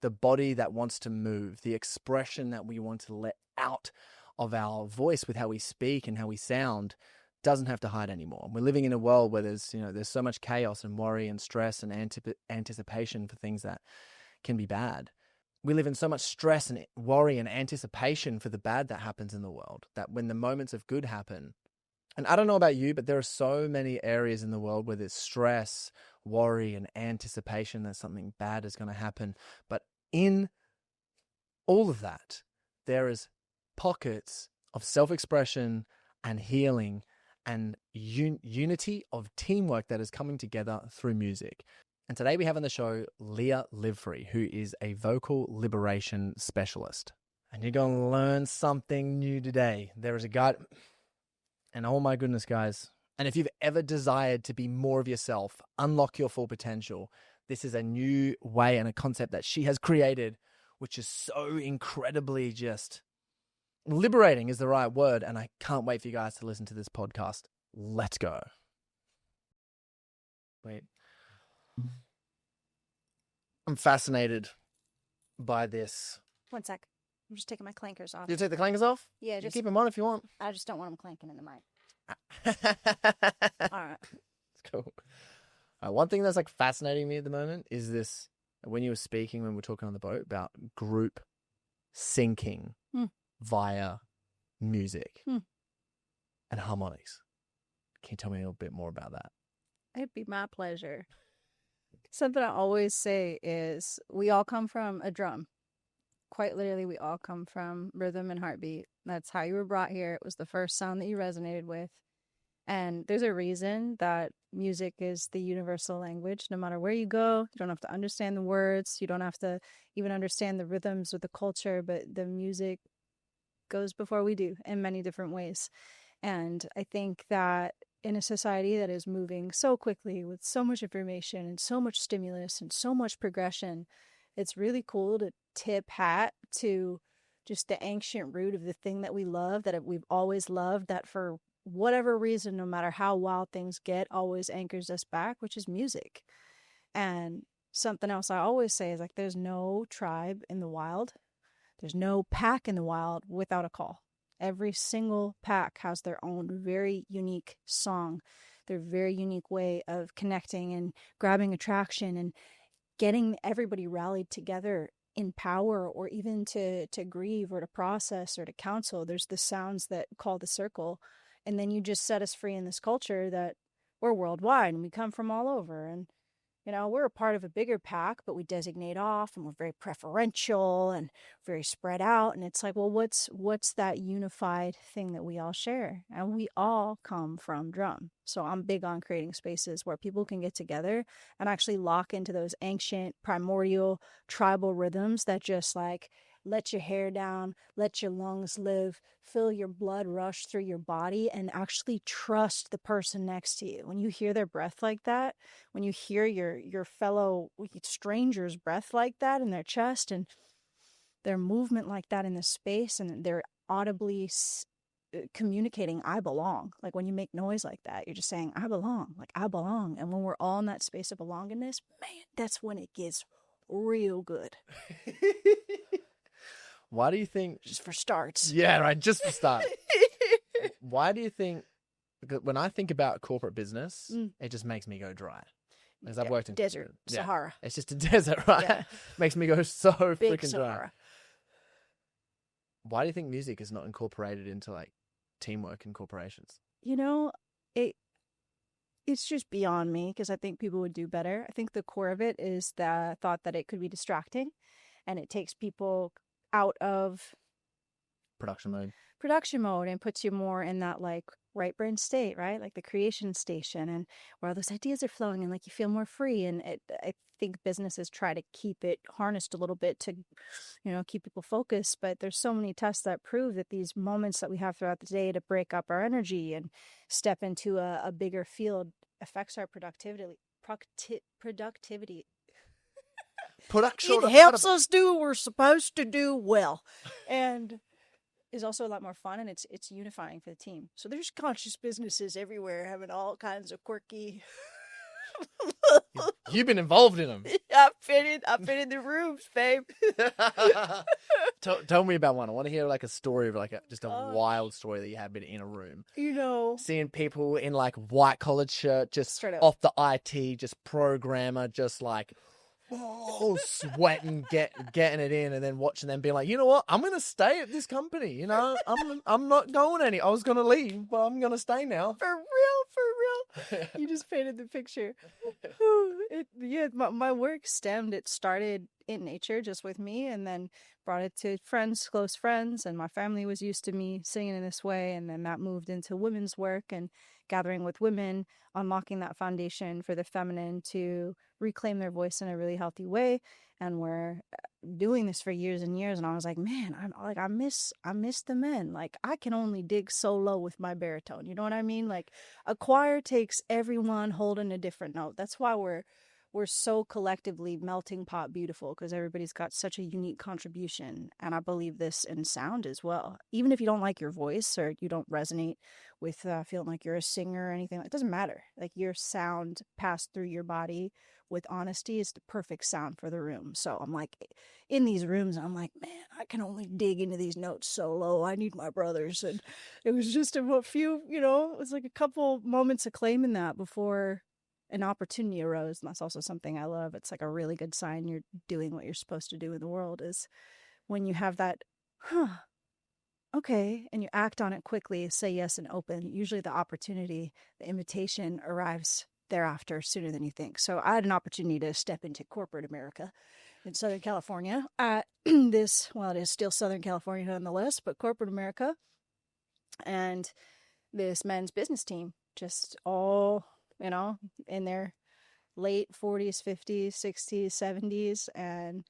the body that wants to move, the expression that we want to let out of our voice with how we speak and how we sound doesn't have to hide anymore. We're living in a world where there's so much chaos and worry and stress and anticipation for things that can be bad. We live in so much stress and worry and anticipation for the bad that happens in the world, that when the moments of good happen, and I don't know about you, but there are so many areas in the world where there's stress, worry, and anticipation that something bad is going to happen. But in all of that, there is pockets of self-expression and healing and unity of teamwork that is coming together through music. And today we have on the show Leah Livefree, who is a vocal liberation specialist. And you're going to learn something new today. There is a guy, and oh my goodness, guys. And if you've ever desired to be more of yourself, unlock your full potential, this is a new way and a concept that she has created, which is so incredibly just liberating is the right word. And I can't wait for you guys to listen to this podcast. Let's go. Wait. I'm fascinated by this. One sec. I'm just taking my clankers off. You take the clankers off? Yeah, You just keep them on if you want. I just don't want them clanking in the mic. All right. It's cool. One thing that's like fascinating me at the moment is this, when you were speaking, when we were talking on the boat about group syncing via music and harmonics. Can you tell me a little bit more about that? It'd be my pleasure. Something I always say is we all come from a drum. Quite literally, we all come from rhythm and heartbeat. That's how you were brought here. It was the first sound that you resonated with. And there's a reason that music is the universal language. No matter where you go, you don't have to understand the words. You don't have to even understand the rhythms or the culture, but the music goes before we do in many different ways. And I think that in a society that is moving so quickly with so much information and so much stimulus and so much progression, it's really cool to tip hat to just the ancient root of the thing that we love, that we've always loved, that for whatever reason, no matter how wild things get, always anchors us back, which is music. And something else I always say is like, there's no tribe in the wild. There's no pack in the wild without a call. Every single pack has their own very unique song, their very unique way of connecting and grabbing attraction and getting everybody rallied together in power, or even to grieve or to process or to counsel. There's the sounds that call the circle. And then you just set us free in this culture that we're worldwide and we come from all over. And, we're a part of a bigger pack, but we designate off and we're very preferential and very spread out. And it's like, well, what's that unified thing that we all share? And we all come from drum. So I'm big on creating spaces where people can get together and actually lock into those ancient, primordial, tribal rhythms that just like let your hair down, let your lungs live, feel your blood rush through your body, and actually trust the person next to you. When you hear their breath like that, when you hear your fellow stranger's breath like that in their chest and their movement like that in the space, and they're audibly communicating, I belong. Like when you make noise like that, you're just saying, I belong, like I belong. And when we're all in that space of belongingness, man, that's when it gets real good. Why do you think... Just for starts. Yeah, right, just for start. Why do you think... Because when I think about corporate business, it just makes me go dry. Because I've worked in... Desert, Sahara. It's just a desert, right? Yeah. Makes me go so freaking dry. Sahara. Why do you think music is not incorporated into like teamwork in corporations? It's just beyond me, because I think people would do better. I think the core of it is the thought that it could be distracting, and it takes people out of production mode and puts you more in that like right brain state, right? Like the creation station, and where all those ideas are flowing and like you feel more free. And I think businesses try to keep it harnessed a little bit to, keep people focused. But there's so many tests that prove that these moments that we have throughout the day to break up our energy and step into a bigger field affects our productivity. It helps us do what we're supposed to do well, and is also a lot more fun, and it's unifying for the team. So there's conscious businesses everywhere having all kinds of quirky You've been involved in them. I've been in the rooms, babe. Tell me about one. I want to hear like a story of like just a Gosh. wild story that you have been in a room. You know, Seeing people in like white collared shirt, just Straight up. off the IT, just programmer, just like, whoa, sweating, getting it in, and then watching them being like, you know what? I'm gonna stay at this company. You know, I'm not going any. I was gonna leave, but I'm gonna stay now. for real. You just painted the picture. My work stemmed. It started in nature, just with me, and then brought it to friends, close friends, and my family was used to me singing in this way, and then that moved into women's work and gathering with women, unlocking that foundation for the feminine to reclaim their voice in a really healthy way. And we're doing this for years and years, and I was like, man, I miss the men. Like, I can only dig so low with my baritone, you know what I mean? Like, a choir takes everyone holding a different note. That's why we're so collectively melting pot beautiful, because everybody's got such a unique contribution. And I believe this in sound as well. Even if you don't like your voice or you don't resonate with feeling like you're a singer or anything, it doesn't matter. Like, your sound passed through your body with honesty is the perfect sound for the room. So I'm like, in these rooms, I'm like, man, I can only dig into these notes so low. I need my brothers. And it was just a few, it was like a couple moments of claiming that before an opportunity arose. And that's also something I love. It's like a really good sign you're doing what you're supposed to do in the world, is when you have that, okay, and you act on it quickly, say yes and open. Usually the opportunity, the invitation arrives thereafter sooner than you think. So I had an opportunity to step into corporate America in Southern California. It is still Southern California nonetheless, but corporate America. And this men's business team, just all, in their late 40s, 50s, 60s, 70s, and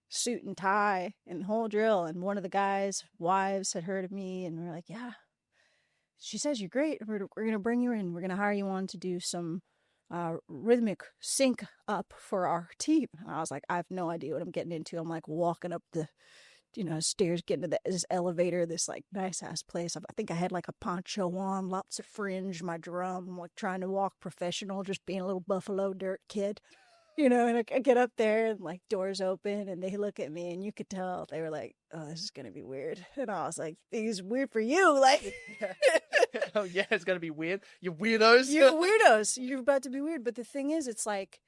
suit and tie and the whole drill. And one of the guys' wives had heard of me, and we were like, yeah, she says you're great. We're going to bring you in. We're going to hire you on to do some rhythmic sync up for our team. And I was like, I have no idea what I'm getting into. I'm like walking up the stairs, getting to this elevator, this like nice ass place. I think I had like a poncho on, lots of fringe, my drum. I'm like trying to walk professional, just being a little Buffalo dirt kid, and I get up there and like doors open and they look at me, and you could tell they were like, oh, this is going to be weird. And I was like, it's weird for you. Like, oh yeah, it's going to be weird. You weirdos. You're weirdos. You're about to be weird. But the thing is, it's like,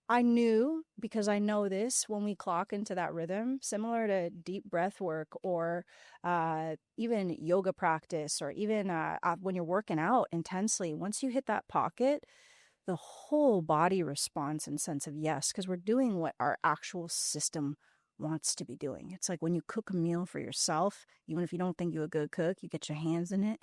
I knew, because I know this, when we clock into that rhythm, similar to deep breath work or even yoga practice, or even when you're working out intensely, once you hit that pocket, the whole body responds in sense of yes, because we're doing what our actual system wants to be doing. It's like when you cook a meal for yourself, even if you don't think you're a good cook, you get your hands in it,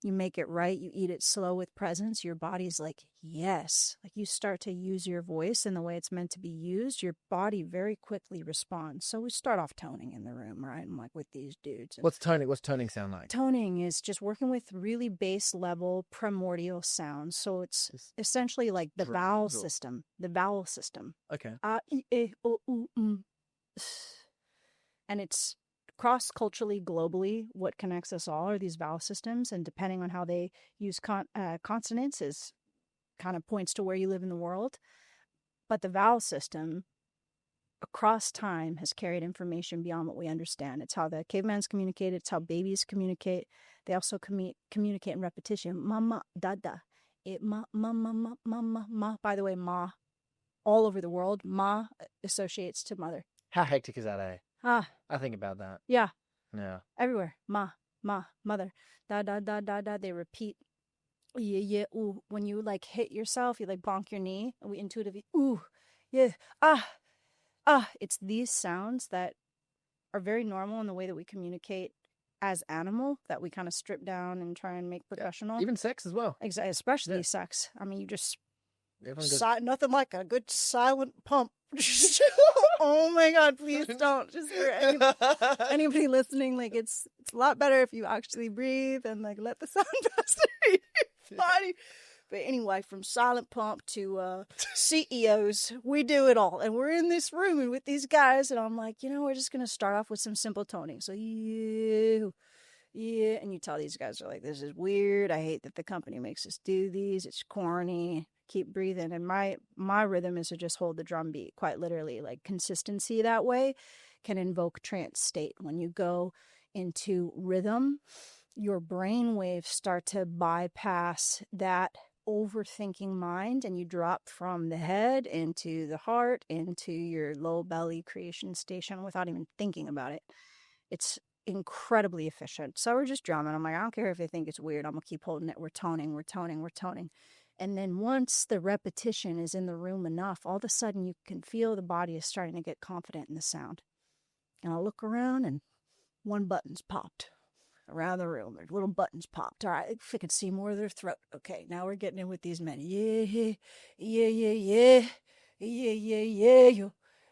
you make it right, you eat it slow with presence, your body's like, yes. Like, you start to use your voice in the way it's meant to be used, your body very quickly responds. So we start off toning in the room, right? I'm like with these dudes. What's toning sound like? Toning is just working with really base level primordial sounds. So it's essentially like the vowel system. Okay. A, I, E, O, U, M. And it's cross-culturally, globally, what connects us all are these vowel systems, and depending on how they use consonants is kind of points to where you live in the world. But the vowel system across time has carried information beyond what we understand. It's how the cavemans communicated. It's how babies communicate. They also communicate in repetition. Mama, dada, it ma, ma, ma, ma, ma, ma, ma. By the way, ma, all over the world, ma associates to mother. How hectic is that, eh? I think about that. Yeah. Yeah. Everywhere. Ma, mother. Da, da, da, da, da. They repeat. Yeah, yeah, ooh. When you like hit yourself, you like bonk your knee. And we intuitively, ooh, yeah, It's these sounds that are very normal in the way that we communicate as animal, that we kind of strip down and try and make professional. Yeah. Even sex as well. Especially sex. I mean, you just... nothing like a good silent pump. Oh my God, please don't. Just for anybody listening, like it's a lot better if you actually breathe and like let the sound pass through your body. But anyway, from silent pump to CEOs, we do it all. And we're in this room and with these guys, and I'm like, we're just going to start off with some simple toning. So you, yeah. And you tell these guys are like, this is weird. I hate that the company makes us do these. It's corny. Keep breathing. And my rhythm is to just hold the drum beat, quite literally. Like consistency that way can invoke trance state. When you go into rhythm, your brain waves start to bypass that overthinking mind, and you drop from the head into the heart into your low belly creation station without even thinking about it. It's incredibly efficient. So we're just drumming. I'm like, I don't care if they think it's weird. I'm gonna keep holding it. We're toning. And then once the repetition is in the room enough, all of a sudden you can feel the body is starting to get confident in the sound. And I look around and one button's popped around the room. There's little buttons popped. All right, if I could see more of their throat. Okay, now we're getting in with these men. Yeah, yeah, yeah, yeah, yeah,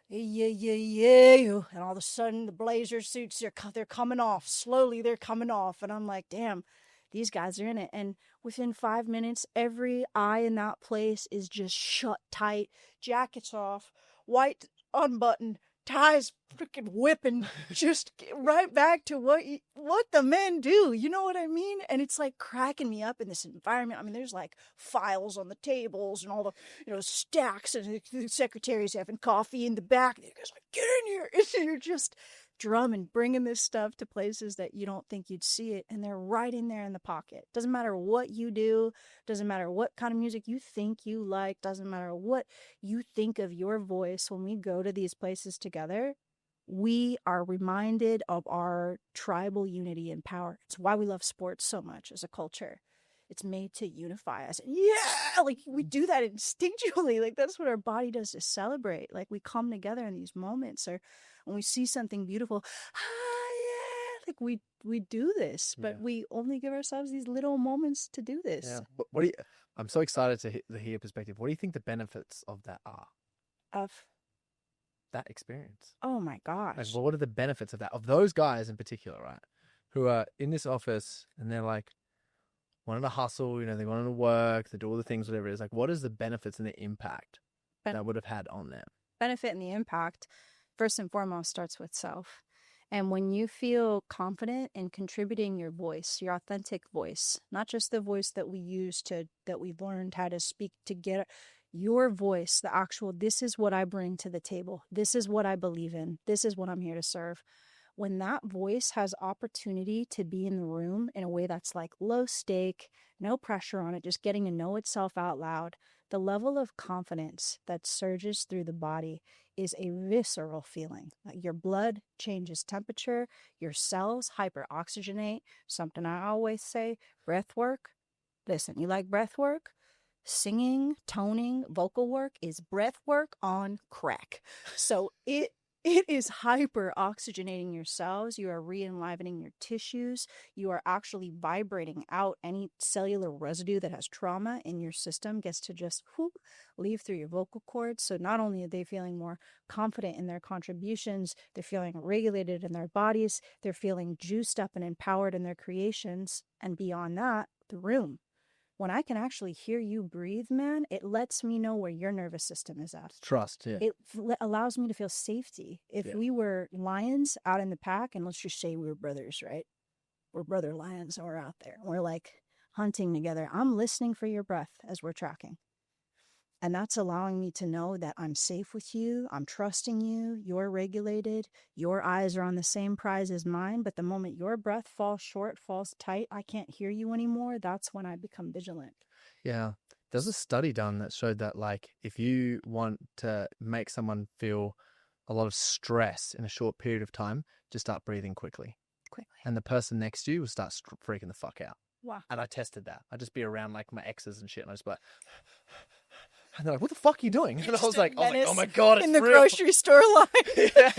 yeah, yeah, yeah. And all of a sudden, the blazer suits, they're coming off. Slowly, they're coming off. And I'm like, damn, these guys are in it. And within 5 minutes, every eye in that place is just shut tight. Jackets off, white unbuttoned, ties freaking whipping, just right back to what the men do. You know what I mean? And it's like cracking me up in this environment. I mean, there's like files on the tables and all the stacks, and the secretaries having coffee in the back. And you guys like, get in here. And you're just drumming, bringing this stuff to places that you don't think you'd see it, and they're right in there in the pocket. Doesn't matter what you do, doesn't matter what kind of music you think you like, doesn't matter what you think of your voice. When we go to these places together, we are reminded of our tribal unity and power. It's why we love sports so much as a culture. It's made to unify us. Yeah, like we do that instinctually. Like that's what our body does to celebrate. Like we come together in these moments, or when we see something beautiful, yeah, like we do this, but we only give ourselves these little moments to do this. Yeah. What do you? I'm so excited to hear your perspective. What do you think the benefits of that are? Of that experience? Oh my gosh! Like, well, what are the benefits of that? Of those guys in particular, right? Who are in this office and they're like wanting to hustle, they wanted to work, they do all the things, whatever it is. Like, what is the benefits and the impact that would have had on them? Benefit and the impact, first and foremost, starts with self. And when you feel confident in contributing your voice, your authentic voice, not just the voice that we use that we've learned how to speak to get your voice, the actual, this is what I bring to the table. This is what I believe in. This is what I'm here to serve. When that voice has opportunity to be in the room in a way that's like low stake, no pressure on it, just getting to know itself out loud, the level of confidence that surges through the body is a visceral feeling. Like your blood changes temperature, your cells hyperoxygenate. Something I always say, breath work. Listen, you like breath work? Singing, toning, vocal work is breath work on crack. So it is hyper oxygenating your cells. You are re-enlivening your tissues. You are actually vibrating out any cellular residue that has trauma in your system, gets to just leave through your vocal cords. So not only are they feeling more confident in their contributions, they're feeling regulated in their bodies, they're feeling juiced up and empowered in their creations. And beyond that, the room. When I can actually hear you breathe, man, it lets me know where your nervous system is at. Trust, yeah. It allows me to feel safety. If we were lions out in the pack, and let's just say we were brothers, right? We're brother lions and we're out there. We're like hunting together. I'm listening for your breath as we're tracking. And that's allowing me to know that I'm safe with you. I'm trusting you. You're regulated. Your eyes are on the same prize as mine. But the moment your breath falls short, falls tight, I can't hear you anymore. That's when I become vigilant. Yeah. There's a study done that showed that, like, if you want to make someone feel a lot of stress in a short period of time, just start breathing quickly. And the person next to you will start freaking the fuck out. Wow. And I tested that. I'd just be around like my exes and shit, and I just be like, and they're like, what the fuck are you doing? And I was like, oh my God, it's in the real. grocery store line. Yeah,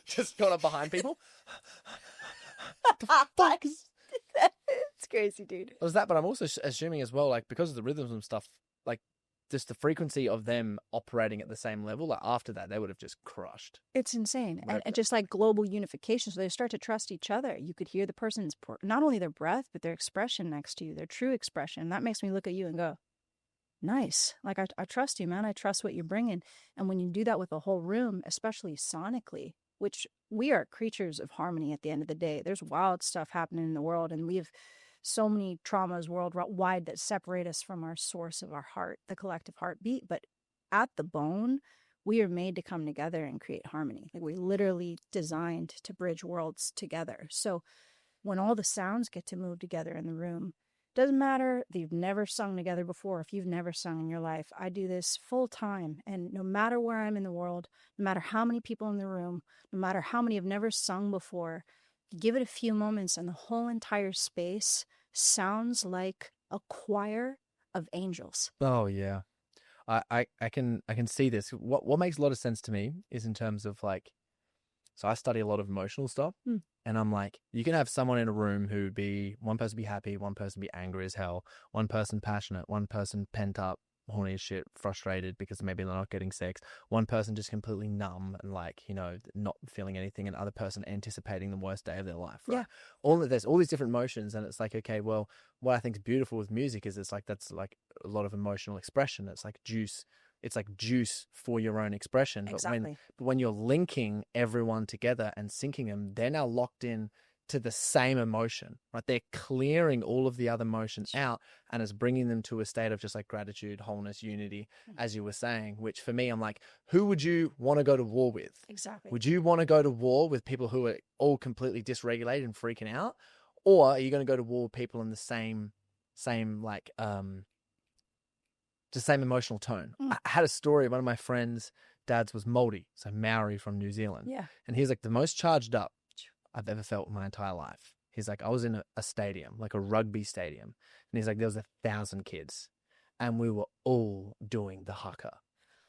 just got up behind people. What the fuck is... It's crazy, dude. It was that, but I'm also assuming as well, like, because of the rhythms and stuff, like, just the frequency of them operating at the same level, like, after that, they would have just crushed. It's insane. And just like global unification, so they start to trust each other. You could hear the person's, not only their breath, but their expression next to you, their true expression. That makes me look at you and go, nice. Like, I trust you, man. I trust what you're bringing. And when you do that with a whole room, especially sonically, which we are creatures of harmony at the end of the day. There's wild stuff happening in the world, and we have so many traumas worldwide that separate us from our source of our heart, the collective heartbeat. But at the bone, we are made to come together and create harmony. Like, we literally designed to bridge worlds together. So when all the sounds get to move together in the room, doesn't matter if you've never sung together before, if you've never sung in your life. I do this full time, and no matter where I'm in the world, no matter how many people in the room, no matter how many have never sung before, give it a few moments and the whole entire space sounds like a choir of angels. Oh yeah. I can see this. What makes a lot of sense to me is in terms of like, so I study a lot of emotional stuff, and I'm like, you can have someone in a room who be one person be happy, one person be angry as hell, one person passionate, one person pent up, horny as shit, frustrated because maybe they're not getting sex, one person just completely numb and like, you know, not feeling anything, and other person anticipating the worst day of their life, right? Yeah. There's all these different emotions, and it's like, okay, well, what I think is beautiful with music is it's like, that's like a lot of emotional expression. It's like juice. It's like juice for your own expression. Exactly. But when you're linking everyone together and syncing them, they're now locked in to the same emotion, right? They're clearing all of the other emotions out, and it's bringing them to a state of just like gratitude, wholeness, unity, as you were saying, which for me, I'm like, who would you want to go to war with? Exactly. Would you want to go to war with people who are all completely dysregulated and freaking out? Or are you going to go to war with people in the same like, the same emotional tone? I had a story. One of my friends' dads was Māori, so Maori from New Zealand. Yeah. And he's like, the most charged up I've ever felt in my entire life. He's like, I was in a stadium, like a rugby stadium. And he's like, there was 1,000 kids. And we were all doing the haka.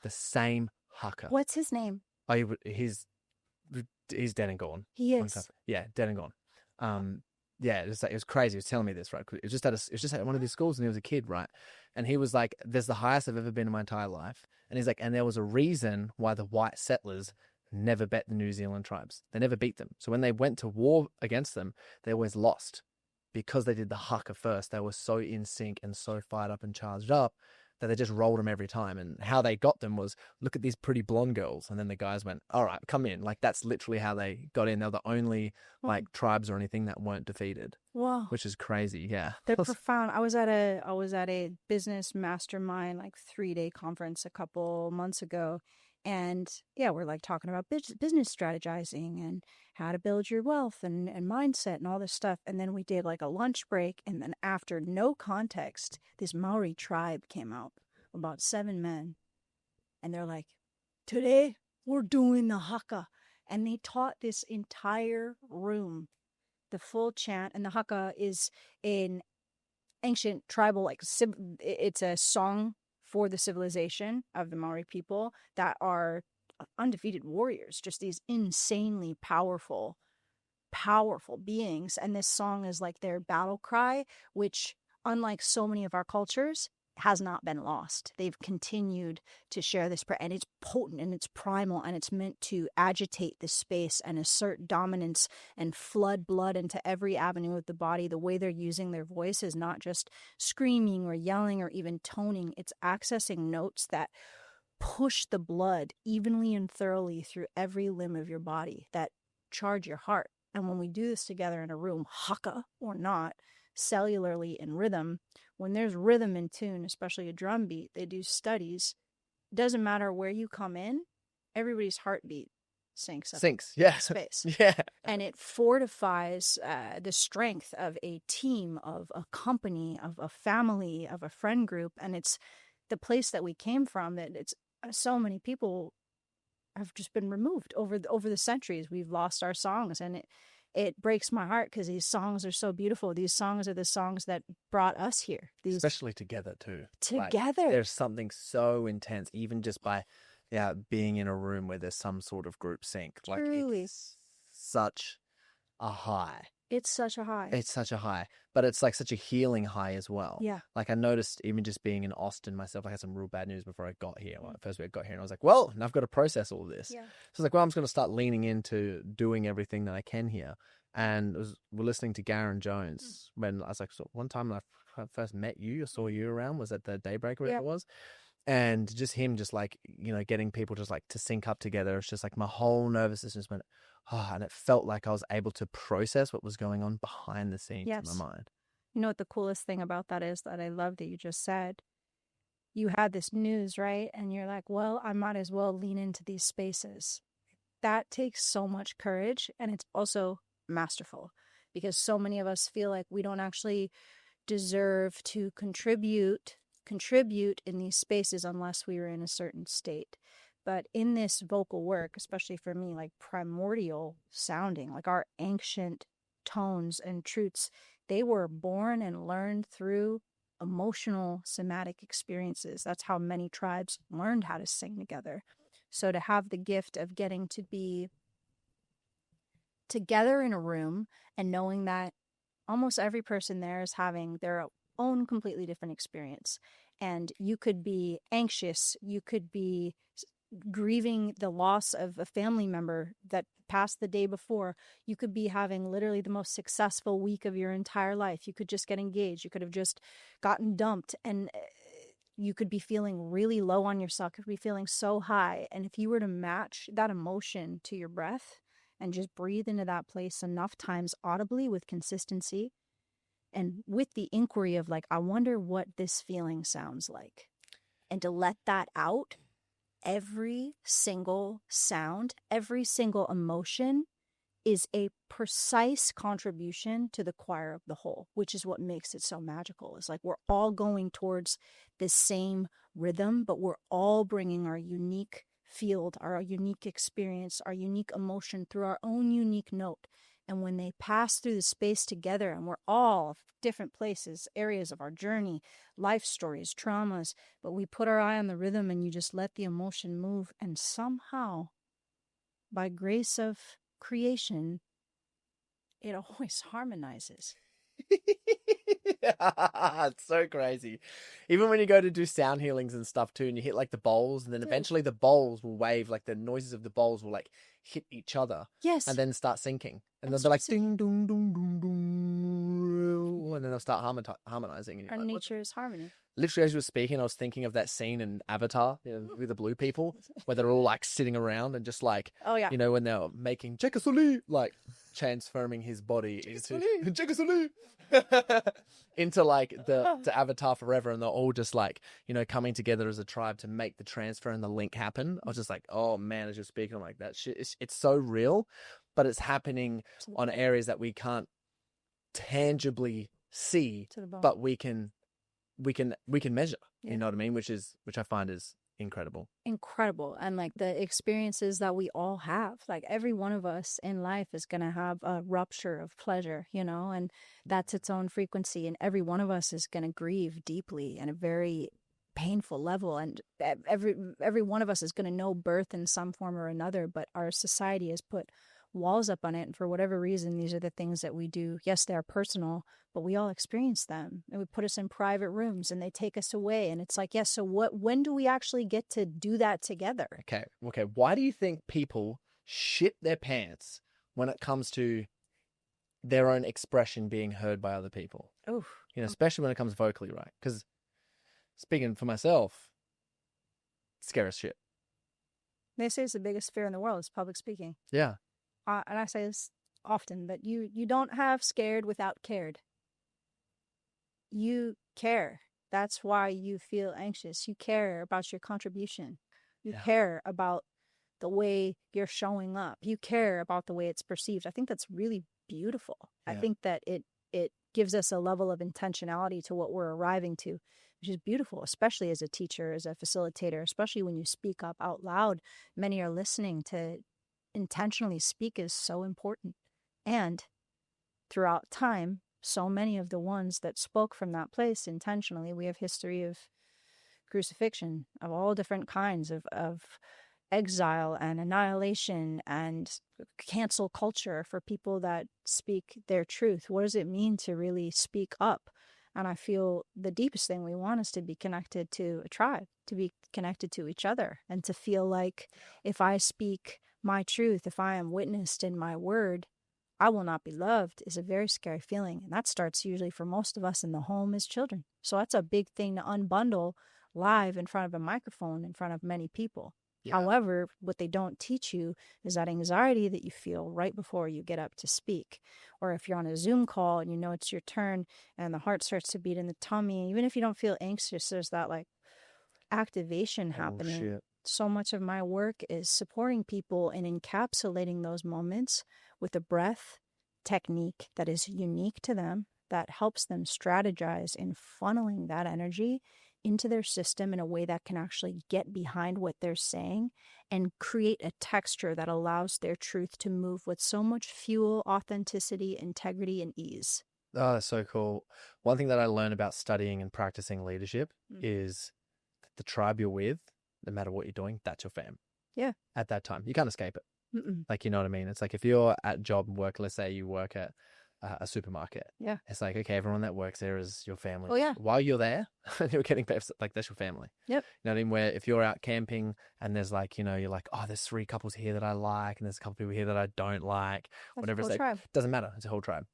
The same haka. What's his name? Oh, he's dead and gone. He is. Yeah, dead and gone. Yeah, it was crazy. He was telling me this, right? It was just at one of these schools, and he was a kid, right? And he was like, "There's the highest I've ever been in my entire life." And he's like, "And there was a reason why the white settlers never bet the New Zealand tribes. They never beat them. So when they went to war against them, they always lost because they did the haka first. They were so in sync and so fired up and charged up that they just rolled them every time. And how they got them was, look at these pretty blonde girls." And then the guys went, "All right, come in." Like, that's literally how they got in. They were the only like tribes or anything that weren't defeated. Wow. Which is crazy. Yeah. They're profound. I was at a business mastermind, like 3-day conference a couple months ago. And yeah, we're like talking about business strategizing and how to build your wealth and mindset and all this stuff. And then we did like a lunch break. And then after, no context, this Maori tribe came out, about 7 men. And they're like, "Today we're doing the haka." And they taught this entire room the full chant. And the haka is an ancient tribal, like, it's a song for the civilization of the Maori people that are undefeated warriors, just these insanely powerful beings. And this song is like their battle cry, which, unlike so many of our cultures, has not been lost. They've continued to share this prayer, and it's potent and it's primal, and it's meant to agitate the space and assert dominance and flood blood into every avenue of the body. The way they're using their voice is not just screaming or yelling or even toning. It's accessing notes that push the blood evenly and thoroughly through every limb of your body, that charge your heart. And when we do this together in a room, haka or not, cellularly in rhythm, when there's rhythm in tune, especially a drum beat, they do studies. It doesn't matter where you come in, everybody's heartbeat syncs up. Yeah. Space. Yeah. And it fortifies the strength of a team, of a company, of a family, of a friend group. And it's the place that we came from, that it's so many people have just been removed over the centuries. We've lost our songs, and it breaks my heart because these songs are so beautiful. These songs are the songs that brought us here. Especially together too. Together. Like, there's something so intense, even just by being in a room where there's some sort of group sync. Truly. Like, it's such a high. It's such a high. It's such a high. But it's like such a healing high as well. Yeah. Like, I noticed even just being in Austin myself, I had some real bad news before I got here. Well, first week I got here, and I was like, well, now I've got to process all of this. Yeah. So I was like, well, I'm just going to start leaning into doing everything that I can here. And we're listening to Garen Jones when I was like, so one time when I first met you, I saw you around, was at the Daybreak, whatever it was. And just him just like, getting people just like to sync up together. It's just like my whole nervous system just went, and it felt like I was able to process what was going on behind the scenes in my Yes. mind. You know what the coolest thing about that is that I love that you just said? You had this news, right? And you're like, well, I might as well lean into these spaces. That takes so much courage, and it's also masterful, because so many of us feel like we don't actually deserve to contribute in these spaces unless we were in a certain state. But in this vocal work, especially for me, like primordial sounding, like our ancient tones and truths, they were born and learned through emotional somatic experiences. That's how many tribes learned how to sing together. So to have the gift of getting to be together in a room and knowing that almost every person there is having their own completely different experience. And you could be anxious, you could be grieving the loss of a family member that passed the day before. You could be having literally the most successful week of your entire life. You could just get engaged. You could have just gotten dumped, and you could be feeling really low on yourself. You could be feeling so high. And if you were to match that emotion to your breath and just breathe into that place enough times audibly with consistency and with the inquiry of like, I wonder what this feeling sounds like, and to let that out, every single sound, every single emotion is a precise contribution to the choir of the whole, which is what makes it so magical. It's like we're all going towards the same rhythm, but we're all bringing our unique field, our unique experience, our unique emotion through our own unique note. And when they pass through the space together, and we're all different places, areas of our journey, life stories, traumas, but we put our eye on the rhythm and you just let the emotion move, and somehow, by grace of creation, it always harmonizes. It's so crazy. Even when you go to do sound healings and stuff too, and you hit like the bowls, and then eventually the bowls will wave, like the noises of the bowls will like hit each other. Yes. And then start syncing. And they'll be like ding dong dong dong dong, and then they'll start harmonizing. And Our like, nature is harmony. literally, as you were speaking, I was thinking of that scene in Avatar, with the blue people, where they're all like sitting around and just like, Oh yeah. when they're making Jekasuli, like transforming his body into Jekasuli, into like the Avatar forever, and they're all just like, coming together as a tribe to make the transfer and the link happen. I was just like, oh man, as you're speaking, I'm like, that shit, it's so real, but it's happening on areas that we can't tangibly see, but we can measure, you know what I mean? Which I find is incredible. And like the experiences that we all have, like every one of us in life is going to have a rupture of pleasure, and that's its own frequency. And every one of us is going to grieve deeply in a very painful level. And every one of us is going to know birth in some form or another, but our society has put walls up on it. And for whatever reason, these are the things that we do. Yes, they're personal, but we all experience them, and we put us in private rooms and they take us away. And it's like, yes, so when do we actually get to do that together? Okay. Why do you think people shit their pants when it comes to their own expression being heard by other people? Oh, especially when it comes vocally, right? Because speaking for myself, scary as shit. They say it's the biggest fear in the world is public speaking. Yeah. And I say this often, but you don't have scared without cared. You care. That's why you feel anxious. You care about your contribution. You care about the way you're showing up. You care about the way it's perceived. I think that's really beautiful. Yeah. I think that it gives us a level of intentionality to what we're arriving to, which is beautiful, especially as a teacher, as a facilitator, especially when you speak up out loud. Many are listening. To intentionally speak is so important. And throughout time, so many of the ones that spoke from that place intentionally, we have history of crucifixion of all different kinds, of exile and annihilation and cancel culture for people that speak their truth. What does it mean to really speak up? And I feel the deepest thing we want is to be connected to a tribe, to be connected to each other, and to feel like if I speak my truth, if I am witnessed in my word, I will not be loved, is a very scary feeling. And that starts usually for most of us in the home as children. So that's a big thing to unbundle live in front of a microphone in front of many people. Yeah. However, what they don't teach you is that anxiety that you feel right before you get up to speak. Or if you're on a Zoom call and you know it's your turn and the heart starts to beat in the tummy, even if you don't feel anxious, there's that like activation happening. Shit. So much of my work is supporting people and encapsulating those moments with a breath technique that is unique to them, that helps them strategize in funneling that energy into their system in a way that can actually get behind what they're saying and create a texture that allows their truth to move with so much fuel, authenticity, integrity, and ease. Oh, that's so cool. One thing that I learned about studying and practicing leadership is the tribe you're with, no matter what you're doing, that's your fam. Yeah. At that time. You can't escape it. Mm-mm. Like, you know what I mean? It's like if you're at job and work, let's say you work at a supermarket. Yeah. It's like, okay, everyone that works there is your family. Oh, yeah. While you're there, you're getting paid, like, that's your family. Yep. You know what I mean? Where if you're out camping and there's like, you know, you're like, oh, there's 3 couples here that I like and there's a couple people here that I don't like. That's Whatever a it's whole like, tribe. doesn't matter. It's a whole tribe.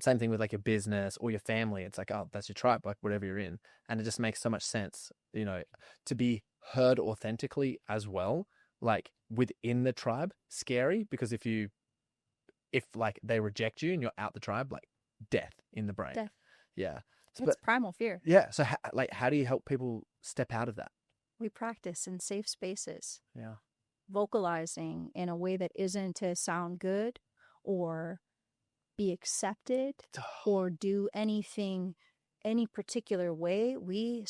Same thing with like your business or your family. It's like, oh, that's your tribe, like whatever you're in. And it just makes so much sense, you know, to be heard authentically as well, like within the tribe. Scary, because if like they reject you and you're out the tribe, like death in the brain. Death. Yeah. It's primal fear. Yeah. So how do you help people step out of that? We practice in safe spaces. Yeah. Vocalizing in a way that isn't to sound good or be accepted or do anything any particular way. We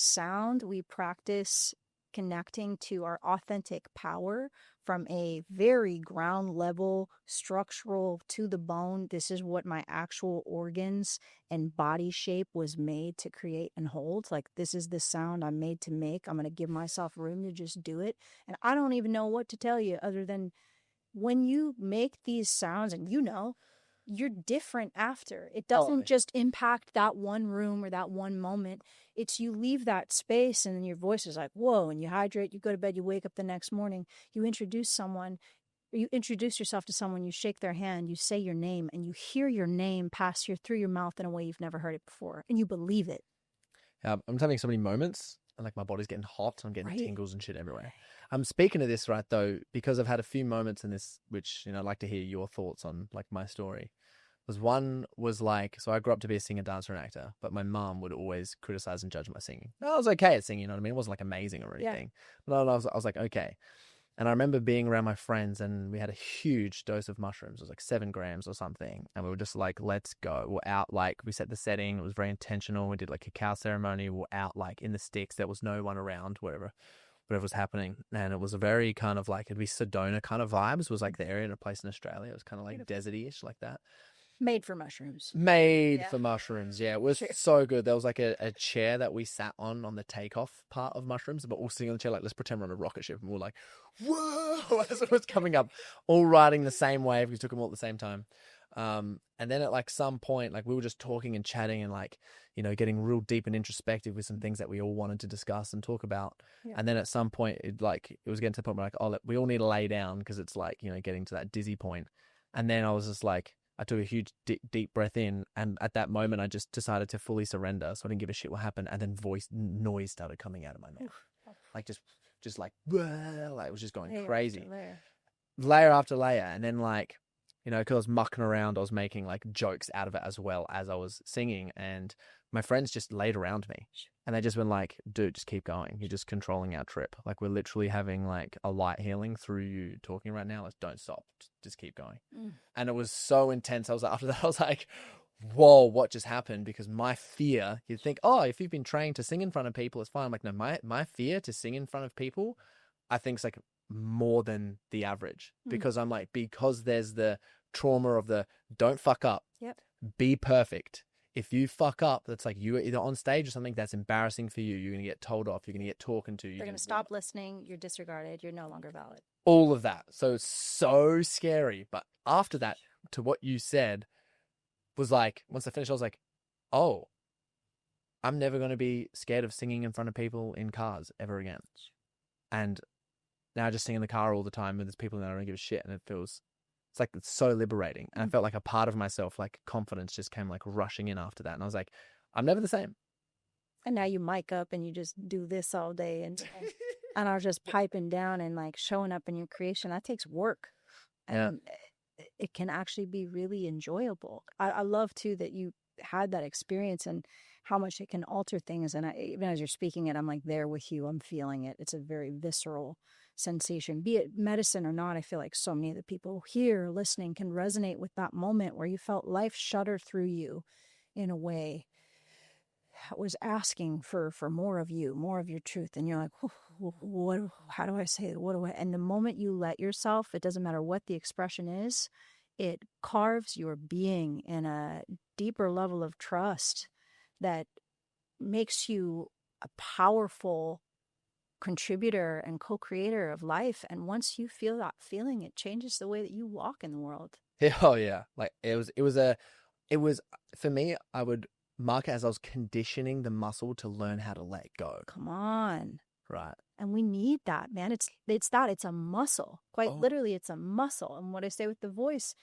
practice connecting to our authentic power from a very ground level, structural, to the bone. This is what my actual organs and body shape was made to create and hold. Like, this is the sound I'm made to make. I'm going to give myself room to just do it. And I don't even know what to tell you other than when you make these sounds, and you know, you're different after. It doesn't just impact that one room or that one moment. It's you leave that space and then your voice is like, whoa, and you hydrate, you go to bed, you wake up the next morning, you introduce yourself to someone, you shake their hand, you say your name, and you hear your name pass through your mouth in a way you've never heard it before, and you believe it. I'm having so many moments and like my body's getting hot. I'm getting tingles and shit everywhere. I'm speaking of this, right, though, because I've had a few moments in this, which, you know, I'd like to hear your thoughts on, like, my story. One was like, so I grew up to be a singer, dancer, and actor, but my mom would always criticize and judge my singing. I was okay at singing, you know what I mean? It wasn't like amazing or anything. Yeah. But I was like, okay. And I remember being around my friends and we had a huge dose of mushrooms. It was like 7 grams or something. And we were just like, let's go. We're out, like, we set the setting. It was very intentional. We did like a cacao ceremony. We're out like in the sticks. There was no one around, whatever was happening. And it was a very kind of like, it'd be Sedona kind of vibes. It was like the area in a place in Australia. It was kind of like desert-ish like that. Made for mushrooms. For mushrooms, yeah. It was so good. There was like a chair that we sat on the takeoff part of mushrooms, but all sitting on the chair like, let's pretend we're on a rocket ship. And we were like, whoa, as it was coming up, all riding the same wave. We took them all at the same time. And then at like some point, like we were just talking and chatting and like, you know, getting real deep and introspective with some things that we all wanted to discuss and talk about. Yeah. And then at some point, it was getting to the point where like, oh, we all need to lay down because it's like, you know, getting to that dizzy point. And then I was just like, I took a huge deep breath in, and at that moment, I just decided to fully surrender. So I didn't give a shit what happened, and then noise started coming out of my mouth, like just like, like it was just going crazy, layer after layer, and then like, you know, because I was mucking around, I was making like jokes out of it as well as I was singing, and my friends just laid around me, and they just went like, dude, just keep going. You're just controlling our trip. Like, we're literally having like a light healing through you talking right now. Let's don't stop. Just keep going. And it was so intense. After that, I was like, whoa, what just happened? Because my fear, you'd think, oh, if you've been trained to sing in front of people, it's fine. I'm like, no, my fear to sing in front of people, I think, is like more than the average, because I'm like, because there's the trauma of the don't fuck up, be perfect. If you fuck up, that's like you're either on stage or something that's embarrassing for you. You're going to get told off. You're going to get talked to. They're going to stop listening. You're disregarded. You're no longer valid. All of that. So it's so scary. But after that, to what you said, was like, once I finished, I was like, oh, I'm never going to be scared of singing in front of people in cars ever again. And now I just sing in the car all the time and there's people that I don't give a shit, and it's so liberating. And I felt like a part of myself, like confidence just came like rushing in after that. And I was like, I'm never the same. And now you mic up and you just do this all day and are just piping down and like showing up in your creation. That takes work. And it can actually be really enjoyable. I love too that you had that experience and how much it can alter things. And even as you're speaking it, I'm like there with you. I'm feeling it. It's a very visceral sensation, be it medicine or not. I feel like so many of the people here listening can resonate with that moment where you felt life shudder through you in a way that was asking for more of you, more of your truth. And you're like, what, how do I say it? What do I, and the moment you let yourself, it doesn't matter what the expression is, it carves your being in a deeper level of trust that makes you a powerful contributor and co-creator of life. And once you feel that feeling, it changes the way that you walk in the world. Oh yeah. Like it was for me, I would mark it as I was conditioning the muscle to learn how to let go. Come on. Right. And we need that, man. It's a muscle. Quite literally, it's a muscle. And what I say with the voice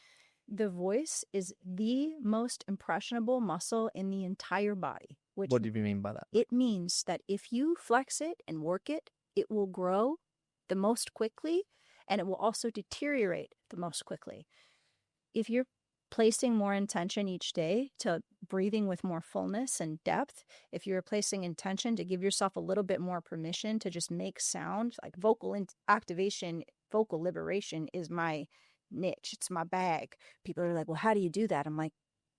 is the most impressionable muscle in the entire body. What do you mean by that? It means that if you flex it and work it, it will grow the most quickly, and it will also deteriorate the most quickly. If you're placing more intention each day to breathing with more fullness and depth, if you're placing intention to give yourself a little bit more permission to just make sound, like vocal activation, vocal liberation is my niche. It's my bag. People are like, well, how do you do that? I'm like,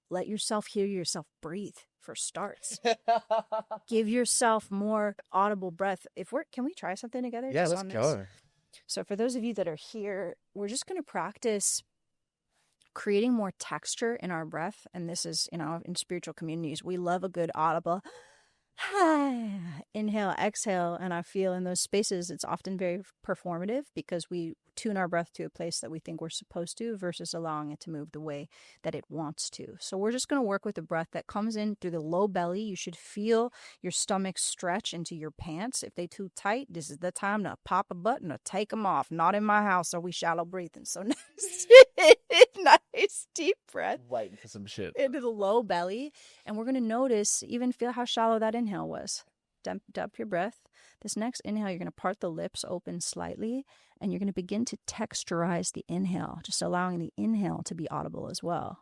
let yourself hear yourself breathe for starts. Give yourself more audible breath. Can we try something together? Yeah, let's go. So for those of you that are here, we're just going to practice creating more texture in our breath. And this is, in spiritual communities, we love a good audible inhale, exhale. And I feel in those spaces, it's often very performative because we tune our breath to a place that we think we're supposed to versus allowing it to move the way that it wants to. So we're just going to work with the breath that comes in through the low belly. You should feel your stomach stretch into your pants. If they too tight, this is the time to pop a button or take them off. Not in my house are we shallow breathing. So nice deep breath. Waiting for some shit. Into the low belly. And we're going to notice, even feel how shallow that inhale was. Dump your breath. This next inhale, you're going to part the lips open slightly, and you're going to begin to texturize the inhale, just allowing the inhale to be audible as well.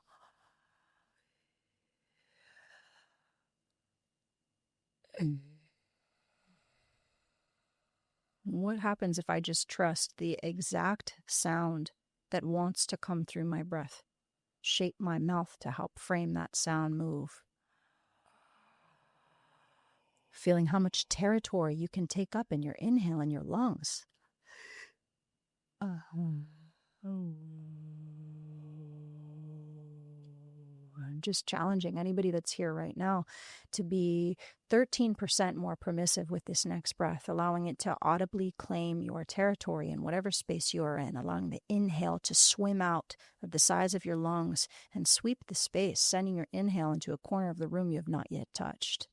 What happens if I just trust the exact sound that wants to come through my breath? Shape my mouth to help frame that sound move. Feeling how much territory you can take up in your inhale in your lungs. I'm just challenging anybody that's here right now to be 13% more permissive with this next breath, allowing it to audibly claim your territory in whatever space you're in, allowing the inhale to swim out of the size of your lungs and sweep the space, sending your inhale into a corner of the room you have not yet touched.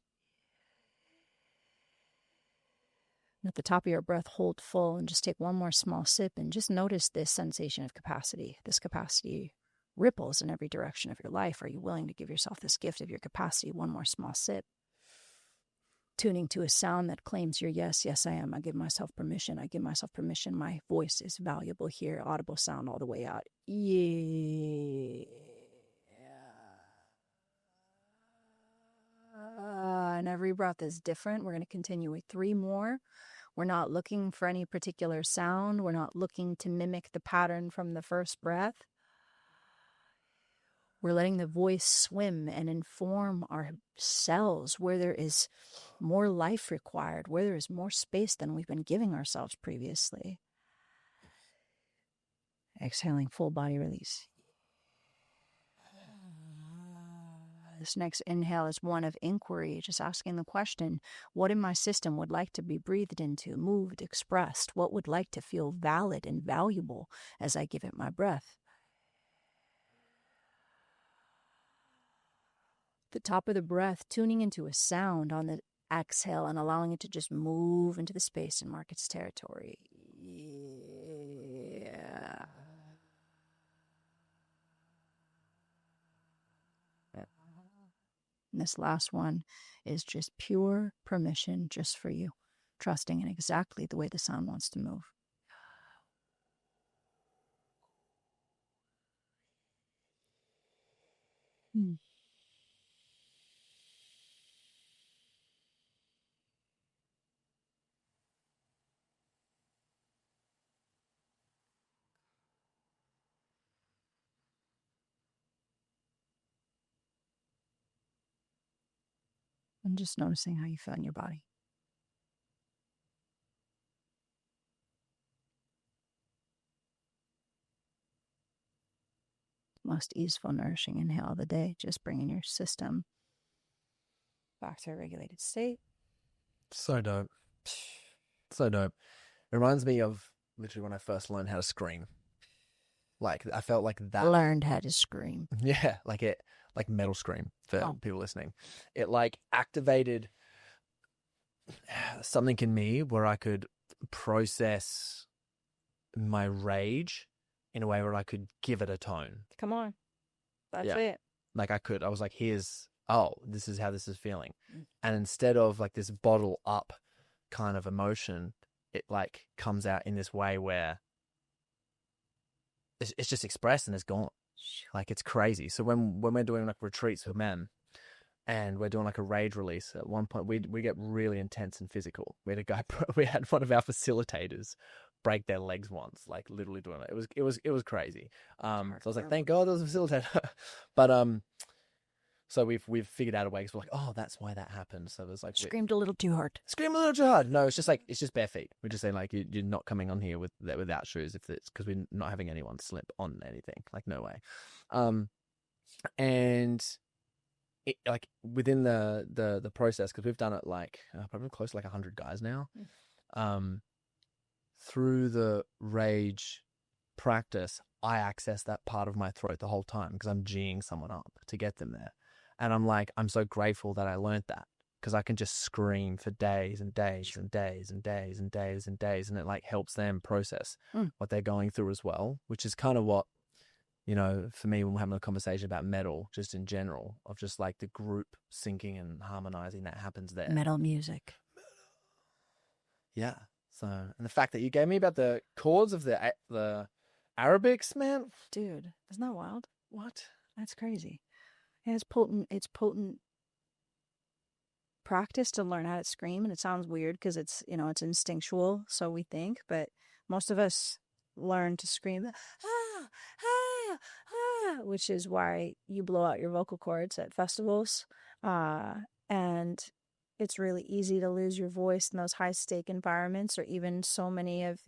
And at the top of your breath, hold full and just take one more small sip and just notice this sensation of capacity. This capacity ripples in every direction of your life. Are you willing to give yourself this gift of your capacity? One more small sip. Tuning to a sound that claims your yes, yes, I am. I give myself permission. I give myself permission. My voice is valuable here. Audible sound all the way out. Yeah. And every breath is different. We're going to continue with 3 more. We're not looking for any particular sound. We're not looking to mimic the pattern from the first breath. We're letting the voice swim and inform our cells where there is more life required, where there is more space than we've been giving ourselves previously. Exhaling, full body release. This next inhale is one of inquiry, just asking the question, what in my system would like to be breathed into, moved, expressed? What would like to feel valid and valuable as I give it my breath? The top of the breath, tuning into a sound on the exhale and allowing it to just move into the space and mark its territory. Yeah. And this last one is just pure permission just for you, trusting in exactly the way the sound wants to move. Hmm. And just noticing how you feel in your body. Most easeful, nourishing inhale of the day, just bringing your system back to a regulated state. So dope. So dope. It reminds me of literally when I first learned how to scream. Like, I felt like that. Learned how to scream. Yeah, like metal scream for people listening. It like activated something in me where I could process my rage in a way where I could give it a tone. Come on. That's it. Like I was like, this is how this is feeling. And instead of like this bottle up kind of emotion, it like comes out in this way where it's just expressed and it's gone. Like it's crazy. So when we're doing like retreats for men and we're doing like a rage release, at one point we get really intense and physical. We had one of our facilitators break their legs once, like literally doing it. It was crazy. So I was like, thank God there was a facilitator. But so we've figured out a way. Cause we're like, oh, that's why that happened. So there's like Screamed a little too hard. Scream a little too hard. No, it's just bare feet. We're just saying like you're not coming on here without shoes if it's because we're not having anyone slip on anything. Like no way. And it, like within the process, because we've done it like probably close to like 100 guys now. Through the rage practice, I access that part of my throat the whole time because I'm G'ing someone up to get them there. And I'm like, I'm so grateful that I learned that because I can just scream for days and days and days and days and days and days. And it like helps them process what they're going through as well, which is kind of what, you know, for me, when we're having a conversation about metal, just in general, of just like the group syncing and harmonizing that happens there. Metal music. Yeah. So, and the fact that you gave me about the chords of the Arabics, man. Dude, isn't that wild? What? That's crazy. Yeah, it's potent practice to learn how to scream, and it sounds weird because it's instinctual, so we think, but most of us learn to scream which is why you blow out your vocal cords at festivals, and it's really easy to lose your voice in those high-stake environments, or even so many of,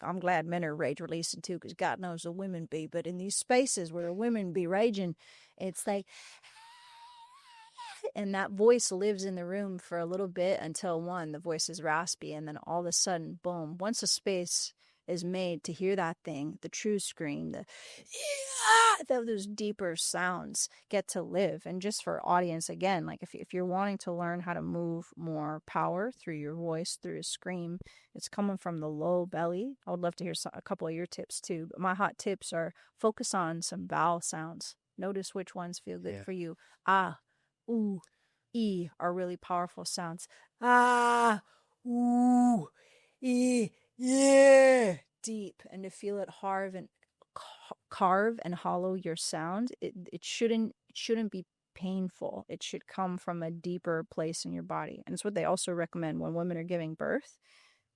I'm glad men are rage releasing too, because God knows the women be, but in these spaces where the women be raging, it's like, and that voice lives in the room for a little bit until the voice is raspy, and then all of a sudden, boom, once a space is made to hear that thing, the true scream, those deeper sounds get to live. And just for audience, again, like if you're wanting to learn how to move more power through your voice, through a scream, it's coming from the low belly. I would love to hear a couple of your tips too, but my hot tips are focus on some vowel sounds. Notice which ones feel good for you. Ah, ooh, E are really powerful sounds. Ah, ooh, E, yeah. Deep, and to feel it carve and hollow your sound. It shouldn't be painful. It should come from a deeper place in your body. And it's what they also recommend when women are giving birth.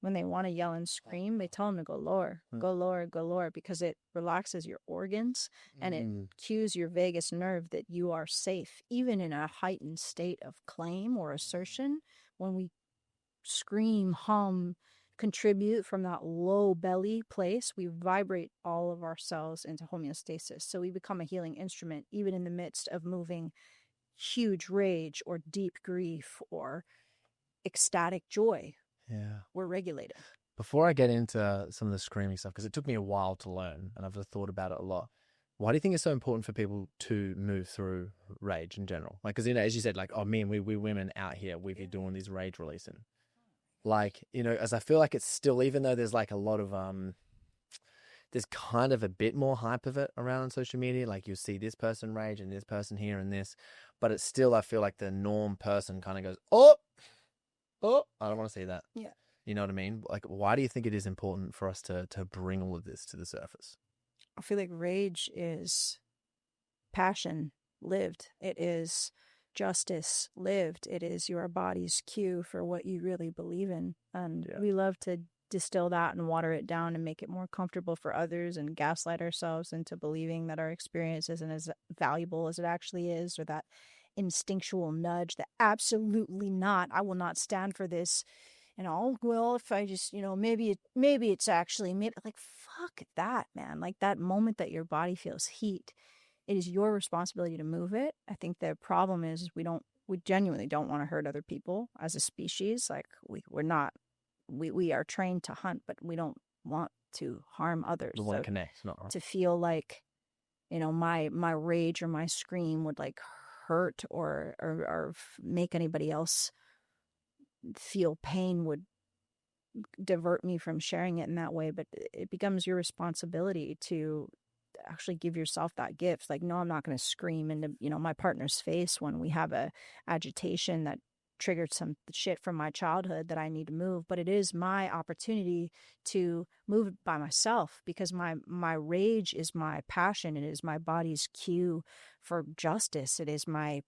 When they want to yell and scream, they tell them to go lower, go lower, go lower, because it relaxes your organs and it cues your vagus nerve that you are safe. Even in a heightened state of claim or assertion, when we scream, hum, contribute from that low belly place, we vibrate all of our cells into homeostasis. So we become a healing instrument, even in the midst of moving huge rage or deep grief or ecstatic joy. Yeah. We're regulated. Before I get into some of the screaming stuff, because it took me a while to learn and I've thought about it a lot. Why do you think it's so important for people to move through rage in general? Like, because, as you said, like, oh, we women out here, we be doing these rage releasing. Like, as I feel like it's still, even though there's like a lot of, there's kind of a bit more hype of it around on social media. Like you'll see this person rage and this person here and this, but it's still, I feel like the norm person kind of goes, oh, I don't want to see that. Yeah. You know what I mean? Like, why do you think it is important for us to bring all of this to the surface? I feel like rage is passion lived. It is justice lived. It is your body's cue for what you really believe in. And we love to distill that and water it down and make it more comfortable for others and gaslight ourselves into believing that our experience isn't as valuable as it actually is, or that instinctual nudge that absolutely not, I will not stand for this. And oh, well, if I just, maybe it's actually, like, fuck that, man. Like that moment that your body feels heat, it is your responsibility to move it. I think the problem is we genuinely don't want to hurt other people as a species. Like we are trained to hunt, but we don't want to harm others. We want to connect, not harm. To feel like, my rage or my scream would like hurt or make anybody else feel pain would divert me from sharing it in that way. But it becomes your responsibility to actually give yourself that gift. Like, no, I'm not going to scream into my partner's face when we have a agitation that triggered some shit from my childhood that I need to move, but it is my opportunity to move it by myself, because my rage is my passion. It is my body's cue for justice. It is my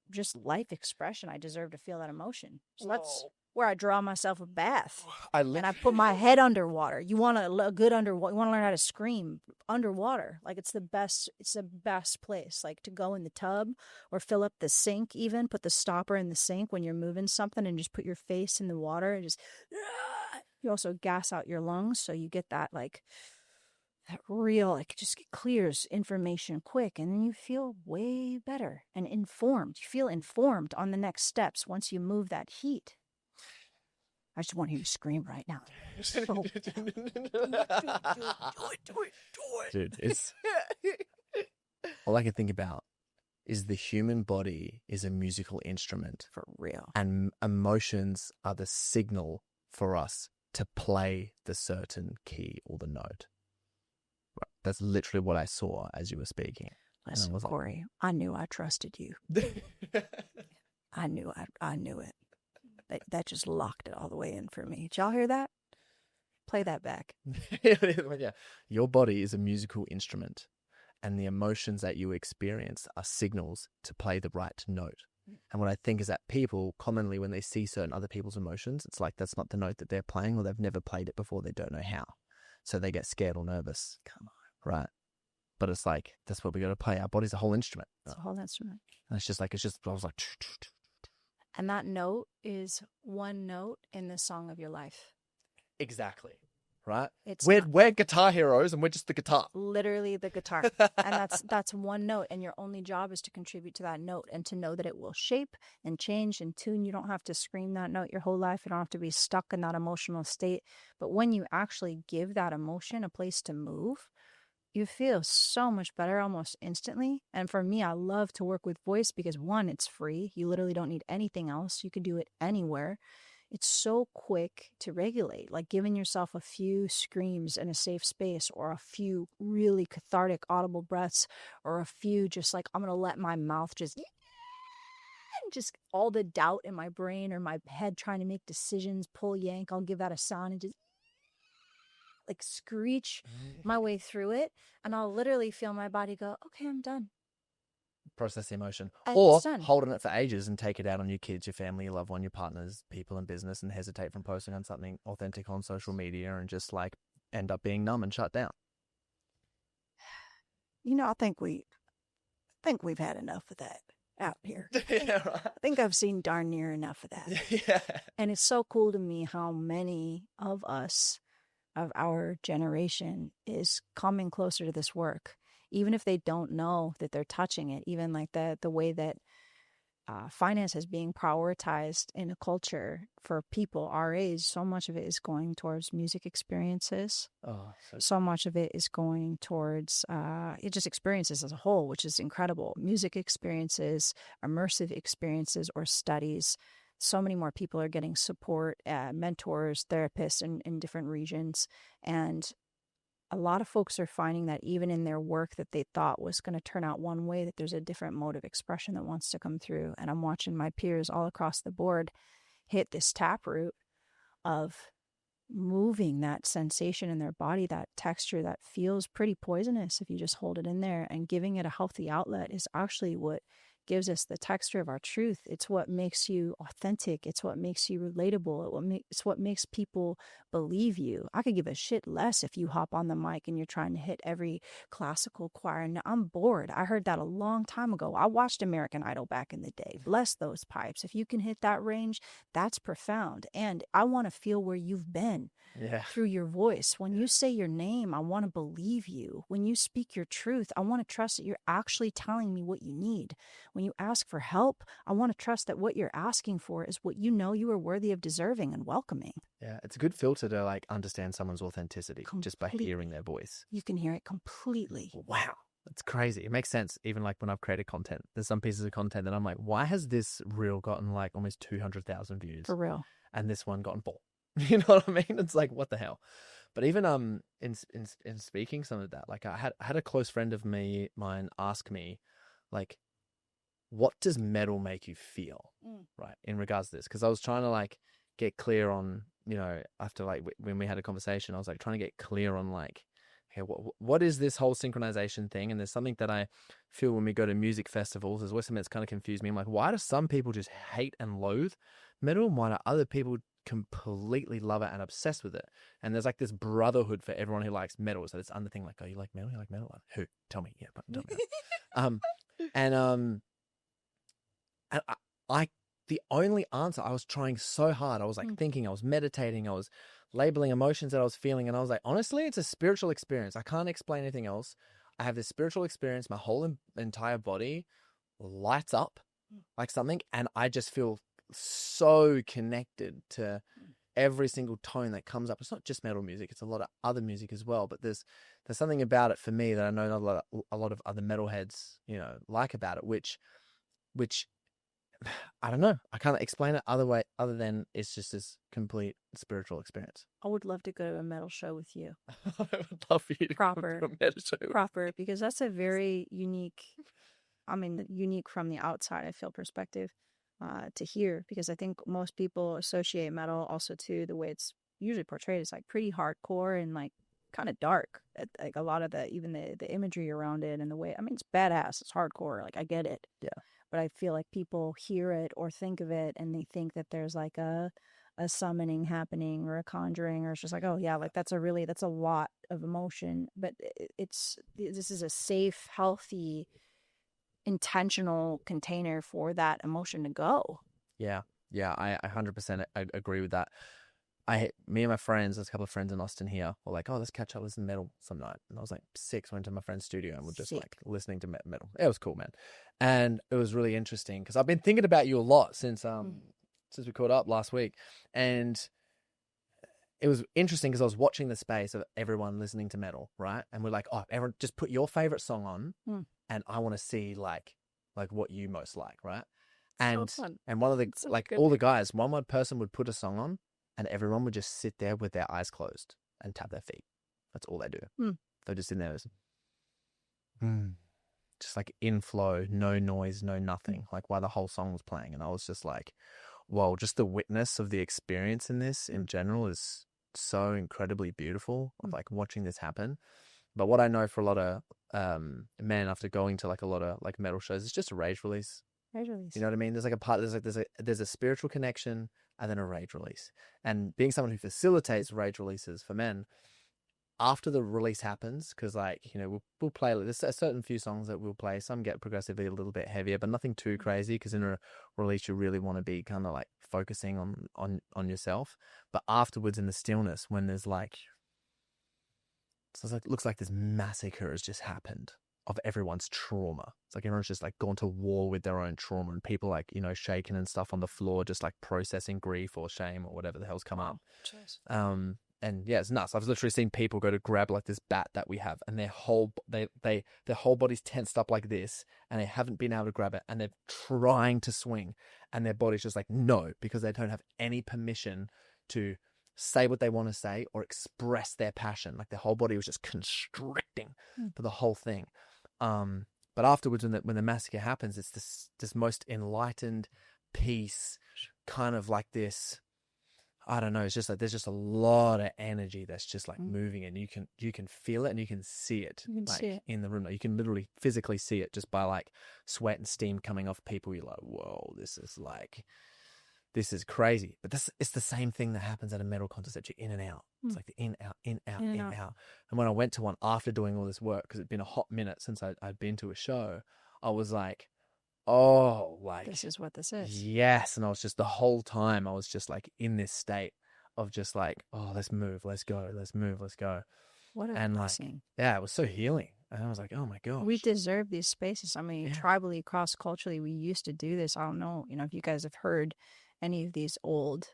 just life expression. I deserve to feel that emotion. So that's where I draw myself a bath. And I put my head underwater. You want a good underwater. You want to learn how to scream underwater. Like it's the best place. Like to go in the tub or fill up the sink, even put the stopper in the sink when you're moving something and just put your face in the water and just, you also gas out your lungs. So you get that like that real, like just clears information quick, and then you feel way better and informed. You feel informed on the next steps once you move that heat. I just want you to scream right now. Do it. Dude, it's all I can think about is the human body is a musical instrument. For real. And emotions are the signal for us to play the certain key or the note. That's literally what I saw as you were speaking. Listen, Corey, I knew I trusted you. I knew it. That just locked it all the way in for me. Did y'all hear that? Play that back. Yeah. Your body is a musical instrument, and the emotions that you experience are signals to play the right note. And what I think is that people commonly, when they see certain other people's emotions, it's like that's not the note that they're playing, or they've never played it before, they don't know how. So they get scared or nervous. Come on. Right. But it's like, that's what we got to play. Our body's a whole instrument. It's a whole instrument. And I was like. And that note is one note in the song of your life. Exactly. Right? We're guitar heroes, and we're just the guitar. Literally the guitar. And that's one note. And your only job is to contribute to that note and to know that it will shape and change and tune. You don't have to scream that note your whole life. You don't have to be stuck in that emotional state. But when you actually give that emotion a place to move, you feel so much better almost instantly. And for me, I love to work with voice because, one, it's free. You literally don't need anything else. You can do it anywhere. It's so quick to regulate, like giving yourself a few screams in a safe space, or a few really cathartic audible breaths, or a few just like, I'm going to let my mouth just all the doubt in my brain or my head trying to make decisions, pull, yank, I'll give that a sound and just like screech my way through it. And I'll literally feel my body go, okay, I'm done. Process the emotion. And or it's done. Holding it for ages and take it out on your kids, your family, your loved one, your partners, people in business, and hesitate from posting on something authentic on social media and just like end up being numb and shut down. I think we've had enough of that out here. Yeah, right. I think I've seen darn near enough of that. Yeah. And it's so cool to me how many of us, of our generation, is coming closer to this work, even if they don't know that they're touching it. Even like the way that finance is being prioritized in a culture for people our age, so much of it is going towards music experiences. So much of it is going towards it just experiences as a whole, which is incredible. Music experiences, immersive experiences, or studies. So many more people are getting support, mentors, therapists in different regions. And a lot of folks are finding that even in their work that they thought was going to turn out one way, that there's a different mode of expression that wants to come through. And I'm watching my peers all across the board hit this taproot of moving that sensation in their body, that texture that feels pretty poisonous if you just hold it in there, and giving it a healthy outlet is actually what gives us the texture of our truth. It's what makes you authentic. It's what makes you relatable. It's what makes people believe you. I could give a shit less if you hop on the mic and you're trying to hit every classical choir. And I'm bored. I heard that a long time ago. I watched American Idol back in the day. Bless those pipes. If you can hit that range, that's profound. And I want to feel where you've been. Yeah. Through your voice. When you say your name, I want to believe you. When you speak your truth, I want to trust that you're actually telling me what you need. When you ask for help, I want to trust that what you're asking for is what you know you are worthy of deserving and welcoming. Yeah, it's a good filter to like understand someone's authenticity just by Completely. hearing their voice. You can hear it completely. Wow. That's crazy. It makes sense. Even like when I've created content, there's some pieces of content that I'm like, why has this reel gotten like almost 200,000 views? For real. And this one gotten 4. You know what I mean? It's like, what the hell? But even in speaking some of that, like I had a close friend of mine ask me, like, what does metal make you feel, right? In regards to this, because I was trying to like get clear on, you know, after like when we had a conversation, I was like trying to get clear on like, okay, what is this whole synchronization thing? And there's something that I feel when we go to music festivals, there's always something that's kind of confused me. I'm like, why do some people just hate and loathe metal? Why do other people completely love it and obsessed with it? And there's like this brotherhood for everyone who likes metal. So it's under thing like, oh, you like metal? You like metal? Like, who? Tell me. Yeah, but tell me. And I the only answer, I was trying so hard. I was like thinking, I was meditating, I was labeling emotions that I was feeling. And I was like, honestly, it's a spiritual experience. I can't explain anything else. I have this spiritual experience. My whole entire body lights up like something. And I just feel so connected to every single tone that comes up. It's not just metal music. It's a lot of other music as well. But there's something about it for me that I know a lot of other metalheads, you know, like about it, which I don't know. I can't explain it other than it's just this complete spiritual experience. I would love to go to a metal show with you. I would love for you to go to a metal show. Proper, because that's a very unique, unique from the outside, I feel, perspective to hear, because I think most people associate metal also to the way it's usually portrayed as like pretty hardcore and like kind of dark. Like a lot of the imagery around it and the way, it's badass, it's hardcore, like I get it. Yeah. But I feel like people hear it or think of it and they think that there's like a summoning happening or a conjuring, or it's just like, oh yeah, like that's a lot of emotion. But this is a safe, healthy, intentional container for that emotion to go. Yeah, I 100% I agree with that. Me and my friends, there's a couple of friends in Austin here, were like, oh, let's catch up, listen to metal some night. And I was like 6, went to my friend's studio and we're just like listening to metal. It was cool, man. And it was really interesting because I've been thinking about you a lot since we caught up last week. And it was interesting because I was watching the space of everyone listening to metal, right? And we're like, oh, everyone just put your favorite song on and I want to see like what you most like, right? And one of the, all the guys, one person would put a song on and everyone would just sit there with their eyes closed and tap their feet. That's all they do. They're just in there. Just like in flow, no noise, no nothing, like while the whole song was playing. And I was just like, whoa, just the witness of the experience in this in general is so incredibly beautiful of like watching this happen. But what I know for a lot of men after going to like a lot of like metal shows, it's just a rage release. You know what I mean? There's like a part, there's a spiritual connection and then a rage release. And being someone who facilitates rage releases for men, after the release happens, because like, you know, we'll play, there's a certain few songs that we'll play. Some get progressively a little bit heavier, but nothing too crazy, because in a release you really want to be kind of like focusing on yourself. But afterwards in the stillness, when there's like, so it's like, looks like this massacre has just happened of everyone's trauma. It's like everyone's just like gone to war with their own trauma, and people like, you know, shaking and stuff on the floor, just like processing grief or shame or whatever the hell's come up. Jeez. And yeah, it's nuts. I've literally seen people go to grab like this bat that we have, and their whole body's tensed up like this, and they haven't been able to grab it, and they're trying to swing, and their body's just like no, because they don't have any permission to say what they want to say or express their passion. Like their whole body was just constricting for the whole thing. But afterwards, when the massacre happens, it's this most enlightened peace, kind of like this. I don't know. It's just like there's just a lot of energy that's just like moving, and you can feel it and you can see it in the room. Like you can literally physically see it just by like sweat and steam coming off people. You're like, whoa, this is crazy. But it's the same thing that happens at a metal concert, that you're in and out. It's like the in, out, in, out, in, out. And when I went to one after doing all this work, because it'd been a hot minute since I'd been to a show, I was like, oh, like this is what this is. Yes. And I was just the whole time I was just like in this state of just like, oh, let's move, let's go, let's move, let's go. What a blessing. Like, yeah, it was so healing. And I was like, oh my gosh. We deserve these spaces. I mean, tribally, cross-culturally, we used to do this. I don't know, if you guys have heard any of these old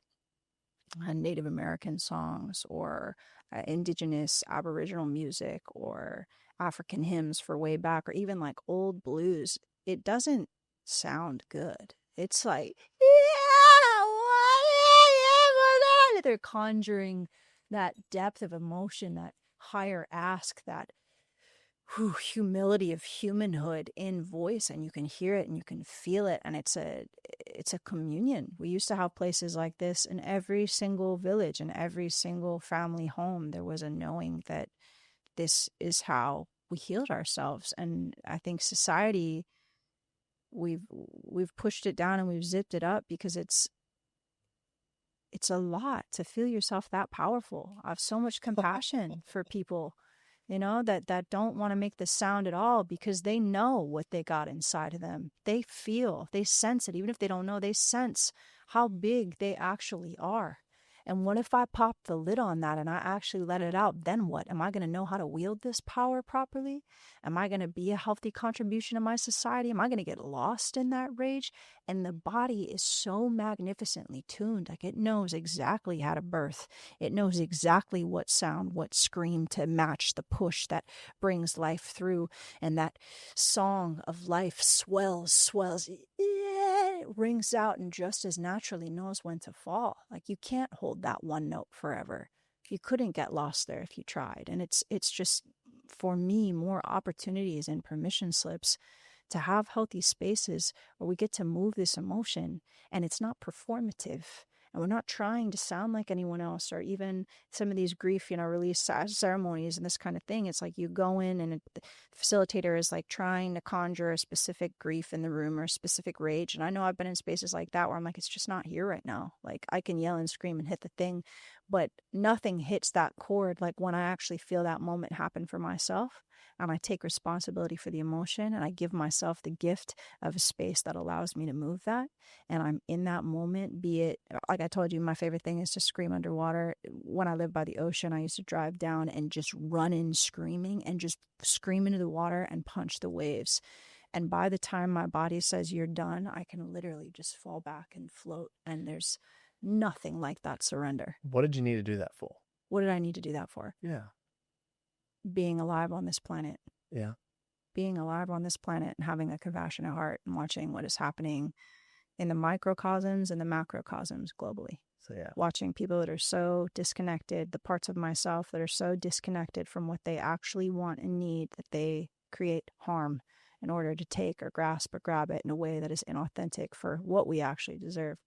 Native American songs or indigenous Aboriginal music or African hymns for way back, or even like old blues, it doesn't sound good. It's like, they're conjuring that depth of emotion, that higher ask, that humility of humanhood in voice, and you can hear it and you can feel it, and it's a communion. We used to have places like this in every single village, in every single family home. There was a knowing that this is how we healed ourselves. And I think society, we've pushed it down and we've zipped it up because it's a lot to feel yourself that powerful. I have so much compassion for people, that don't want to make the sound at all, because they know what they got inside of them. They feel, they sense it. Even if they don't know, they sense how big they actually are. And what if I pop the lid on that and I actually let it out? Then what? Am I going to know how to wield this power properly? Am I going to be a healthy contribution to my society? Am I going to get lost in that rage? And the body is so magnificently tuned. Like it knows exactly how to birth. It knows exactly what sound, what scream to match the push that brings life through. And that song of life swells. It rings out and just as naturally knows when to fall. Like you can't hold that one note forever. You couldn't get lost there if you tried. And it's just, for me, more opportunities and permission slips to have healthy spaces where we get to move this emotion, and it's not performative. And we're not trying to sound like anyone else, or even some of these grief, release ceremonies and this kind of thing. It's like you go in and the facilitator is like trying to conjure a specific grief in the room or a specific rage. And I know I've been in spaces like that where I'm like, it's just not here right now. Like I can yell and scream and hit the thing, but nothing hits that chord like when I actually feel that moment happen for myself. And I take responsibility for the emotion, and I give myself the gift of a space that allows me to move that. And I'm in that moment, be it, like I told you, my favorite thing is to scream underwater. When I lived by the ocean, I used to drive down and just run in screaming and just scream into the water and punch the waves. And by the time my body says you're done, I can literally just fall back and float. And there's nothing like that surrender. What did you need to do that for? What did I need to do that for? Yeah. Being alive on this planet. Yeah. Being alive on this planet and having a compassionate heart and watching what is happening in the microcosms and the macrocosms globally. So yeah. Watching people that are so disconnected, the parts of myself that are so disconnected from what they actually want and need, that they create harm in order to take or grasp or grab it in a way that is inauthentic for what we actually deserve.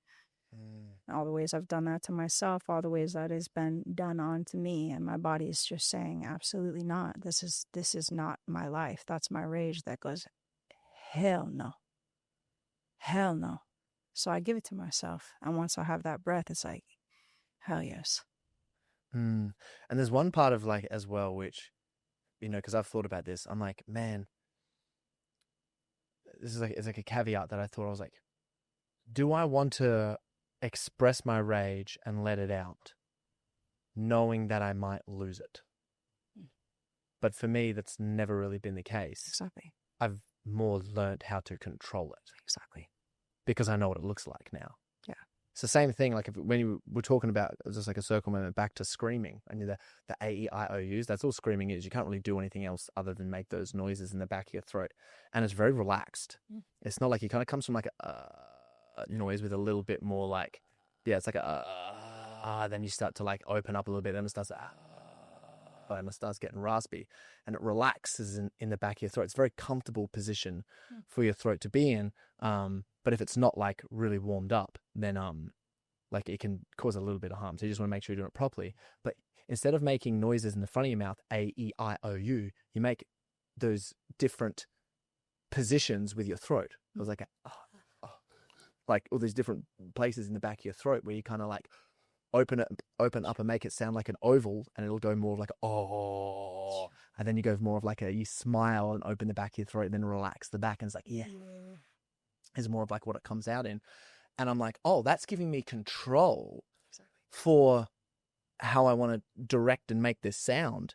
All the ways I've done that to myself, all the ways that has been done on to me, and my body is just saying, absolutely not. This is not my life. That's my rage that goes, hell no. Hell no. So I give it to myself. And once I have that breath, it's like, hell yes. And there's one part of like as well, which, because I've thought about this, I'm like, man, this is like, it's like a caveat that I thought. I was like, do I want to express my rage and let it out, knowing that I might lose it? But for me, that's never really been the case. Exactly. I've more learned how to control it. Exactly. Because I know what it looks like now. Yeah. It's the same thing. Like when you were talking about, it was just like a circle moment back to screaming, and the A-E-I-O-U's, that's all screaming is. You can't really do anything else other than make those noises in the back of your throat. And it's very relaxed. It's not like, it kind of comes from like a noise with a little bit more like, yeah, it's like then you start to like open up a little bit, then it starts and it starts getting raspy, and it relaxes in the back of your throat. It's a very comfortable position for your throat to be in. But if it's not like really warmed up, then like it can cause a little bit of harm. So you just want to make sure you're doing it properly. But instead of making noises in the front of your mouth, A, E, I, O, U, you make those different positions with your throat. It was like like all these different places in the back of your throat where you kind of like open up and make it sound like an oval, and it'll go more of like and then you go more of like you smile and open the back of your throat and then relax the back, and it's like is more of like what it comes out in. And I'm like, oh, that's giving me control for how I want to direct and make this sound.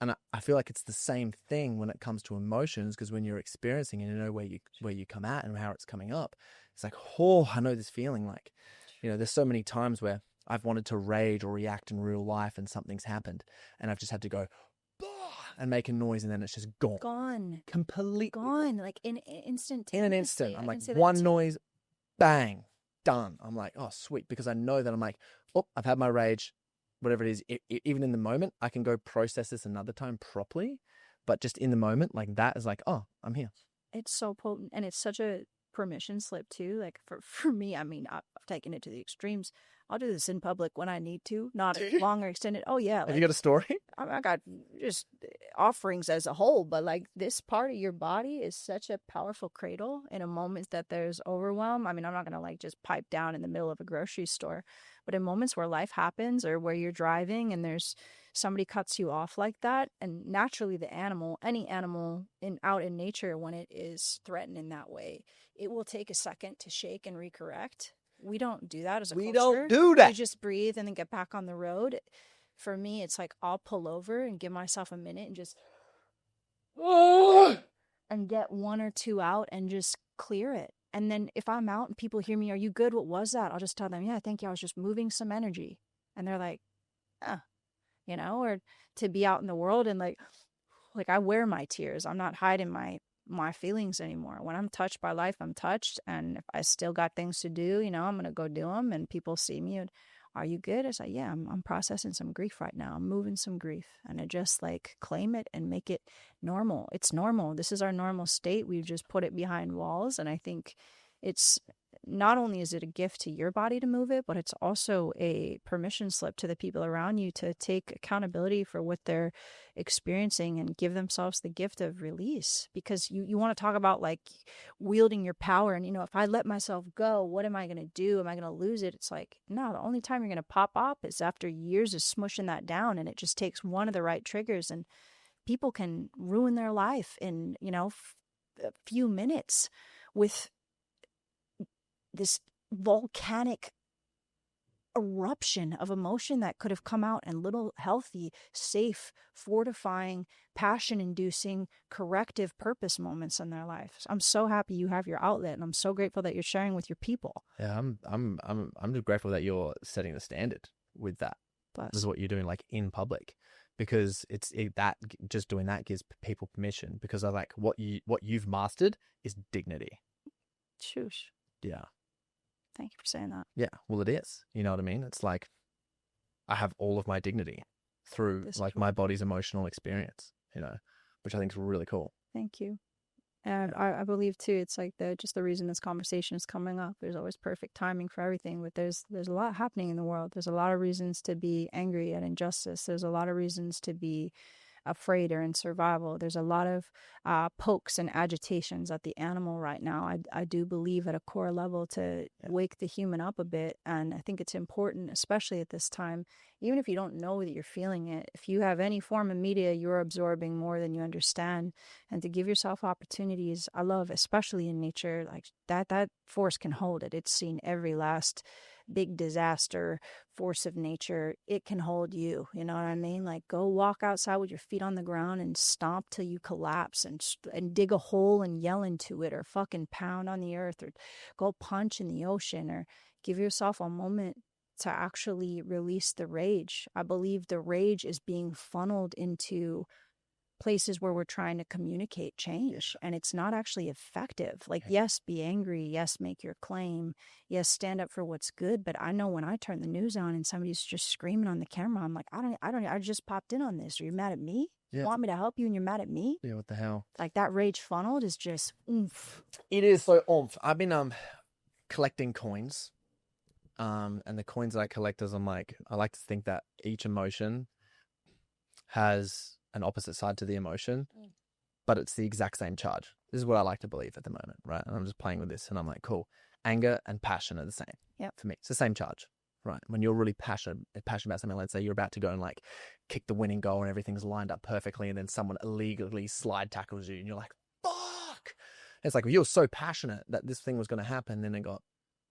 And I feel like it's the same thing when it comes to emotions, because when you're experiencing it, you know where you come at and how it's coming up. It's like, oh, I know this feeling. Like, you know, there's so many times where I've wanted to rage or react in real life and something's happened, and I've just had to go and make a noise, and then it's just gone, completely gone, like in instant. In an instant, I'm like, one noise, bang, done. I'm like, oh, sweet, because I know that I'm like, oh, I've had my rage, whatever it is. Even in the moment, I can go process this another time properly, but just in the moment, like that is like, oh, I'm here. It's so potent, and it's such a permission slip too. Like for me, I mean, I've taken it to the extremes. I'll do this in public when I need to, not long or extended. Oh yeah. Have you got a story? I got just offerings as a whole, but like this part of your body is such a powerful cradle in a moment that there's overwhelm. I mean, I'm not going to like just pipe down in the middle of a grocery store, but in moments where life happens or where you're driving and there's somebody cuts you off like that, and naturally any animal out in nature, when it is threatened in that way, it will take a second to shake and recorrect. We don't do that as a culture. We don't do that. We just breathe and then get back on the road. For me, it's like I'll pull over and give myself a minute and just and get one or two out and just clear it. And then if I'm out and people hear me, "Are you good? What was that?" I'll just tell them, "Yeah, thank you. I was just moving some energy." And they're like, you know, or to be out in the world and like I wear my tears. I'm not hiding my feelings anymore. When I'm touched by life, I'm touched. And if I still got things to do, you know, I'm going to go do them, and people see me and, "Are you good?" I say, "Yeah, I'm processing some grief right now. I'm moving some grief." And I just like claim it and make it normal. It's normal. This is our normal state. We've just put it behind walls. And I think it's not only is it a gift to your body to move it, but it's also a permission slip to the people around you to take accountability for what they're experiencing and give themselves the gift of release. Because you want to talk about like wielding your power and, you know, if I let myself go, what am I going to do? Am I going to lose it? It's like, no, the only time you're going to pop up is after years of smushing that down, and it just takes one of the right triggers, and people can ruin their life in, you know, a few minutes with this volcanic eruption of emotion that could have come out in little healthy, safe, fortifying, passion-inducing, corrective purpose moments in their lives. I'm so happy you have your outlet, and I'm so grateful that you're sharing with your people. Yeah, I'm just grateful that you're setting the standard with that. This is what you're doing, like in public, because just doing that gives people permission. Because I like what you've mastered is dignity. Shush. Yeah. Thank you for saying that. Yeah, well, it is. You know what I mean? It's like I have all of my dignity through like my body's emotional experience, you know, which I think is really cool. Thank you. And I believe too, it's like just the reason this conversation is coming up. There's always perfect timing for everything, but there's a lot happening in the world. There's a lot of reasons to be angry at injustice. There's a lot of reasons to be afraid or in survival. There's a lot of pokes and agitations at the animal right now. I do believe at a core level to wake the human up a bit. And I think it's important, especially at this time, even if you don't know that you're feeling it, if you have any form of media, you're absorbing more than you understand. And to give yourself opportunities, I love, especially in nature, like that force can hold it. It's seen every last big disaster, force of nature. It can hold you, you know what I mean? Like go walk outside with your feet on the ground and stomp till you collapse, and dig a hole and yell into it, or fucking pound on the earth, or go punch in the ocean, or give yourself a moment to actually release the rage. I believe the rage is being funneled into places where we're trying to communicate change, and it's not actually effective. Like, yes, be angry. Yes, make your claim. Yes, stand up for what's good. But I know when I turn the news on and somebody's just screaming on the camera, I'm like, I just popped in on this. Are you mad at me? Yeah. Want me to help you and you're mad at me? Yeah, what the hell? Like, that rage funneled is just oomph. It is so oomph. I've been collecting coins. And the coins that I collect is I like to think that each emotion has an opposite side to the emotion, but it's the exact same charge. This is what I like to believe at the moment, right? And I'm just playing with this and I'm like, cool. Anger and passion are the same. Yep. For me. It's the same charge, right? When you're really passionate about something, let's say you're about to go and like kick the winning goal and everything's lined up perfectly and then someone illegally slide tackles you and you're like, fuck! It's like, if you're so passionate that this thing was going to happen, then it got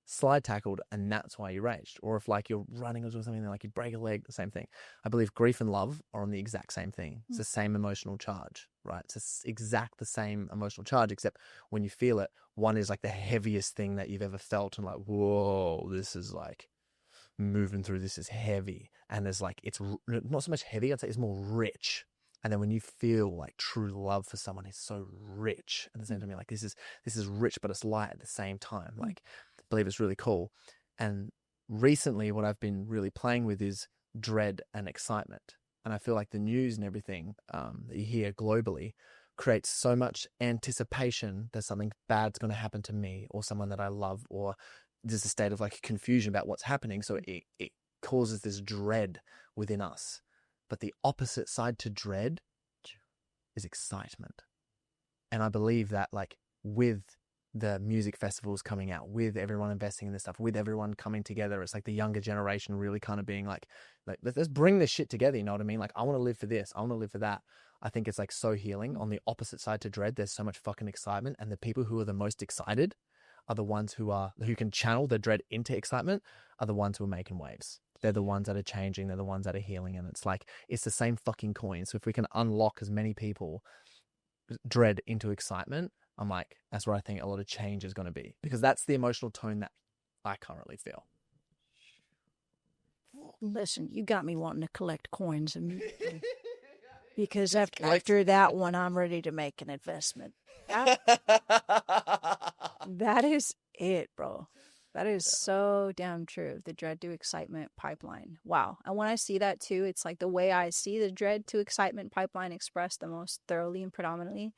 slide tackled and that's why you raged. Or if like you're running or doing something like you break a leg, the same thing. I believe grief and love are on the exact same thing. It's the same emotional charge, right? It's the same emotional charge, except when you feel it, one is like the heaviest thing that you've ever felt and like, whoa, this is like moving through, this is heavy. And there's like, it's not so much heavy, I'd say it's more rich. And then when you feel like true love for someone, it's so rich at the same time. You're like, this is rich, but it's light at the same time. Like, I believe it's really cool. And recently what I've been really playing with is dread and excitement. And I feel like the news and everything that you hear globally creates so much anticipation that something bad's going to happen to me or someone that I love, or there's a state of like confusion about what's happening. So it causes this dread within us. But the opposite side to dread is excitement. And I believe that like with the music festivals coming out, with everyone investing in this stuff, with everyone coming together, it's like the younger generation really kind of being like let's bring this shit together, you know what I mean? Like, I want to live for this, I want to live for that. I think it's like so healing. On the opposite side to dread, there's so much fucking excitement, and the people who are the most excited are the ones who can channel the dread into excitement, are the ones who are making waves. They're the ones that are changing, they're the ones that are healing. And it's like, it's the same fucking coin. So if we can unlock as many people dread into excitement, I'm like, that's where I think a lot of change is going to be, because that's the emotional tone that I currently feel. Listen, you got me wanting to collect coins immediately. Because after that one, I'm ready to make an investment. That is it, bro. That is so damn true. The dread to excitement pipeline. Wow. And when I see that too, it's like the way I see the dread to excitement pipeline expressed the most thoroughly and predominantly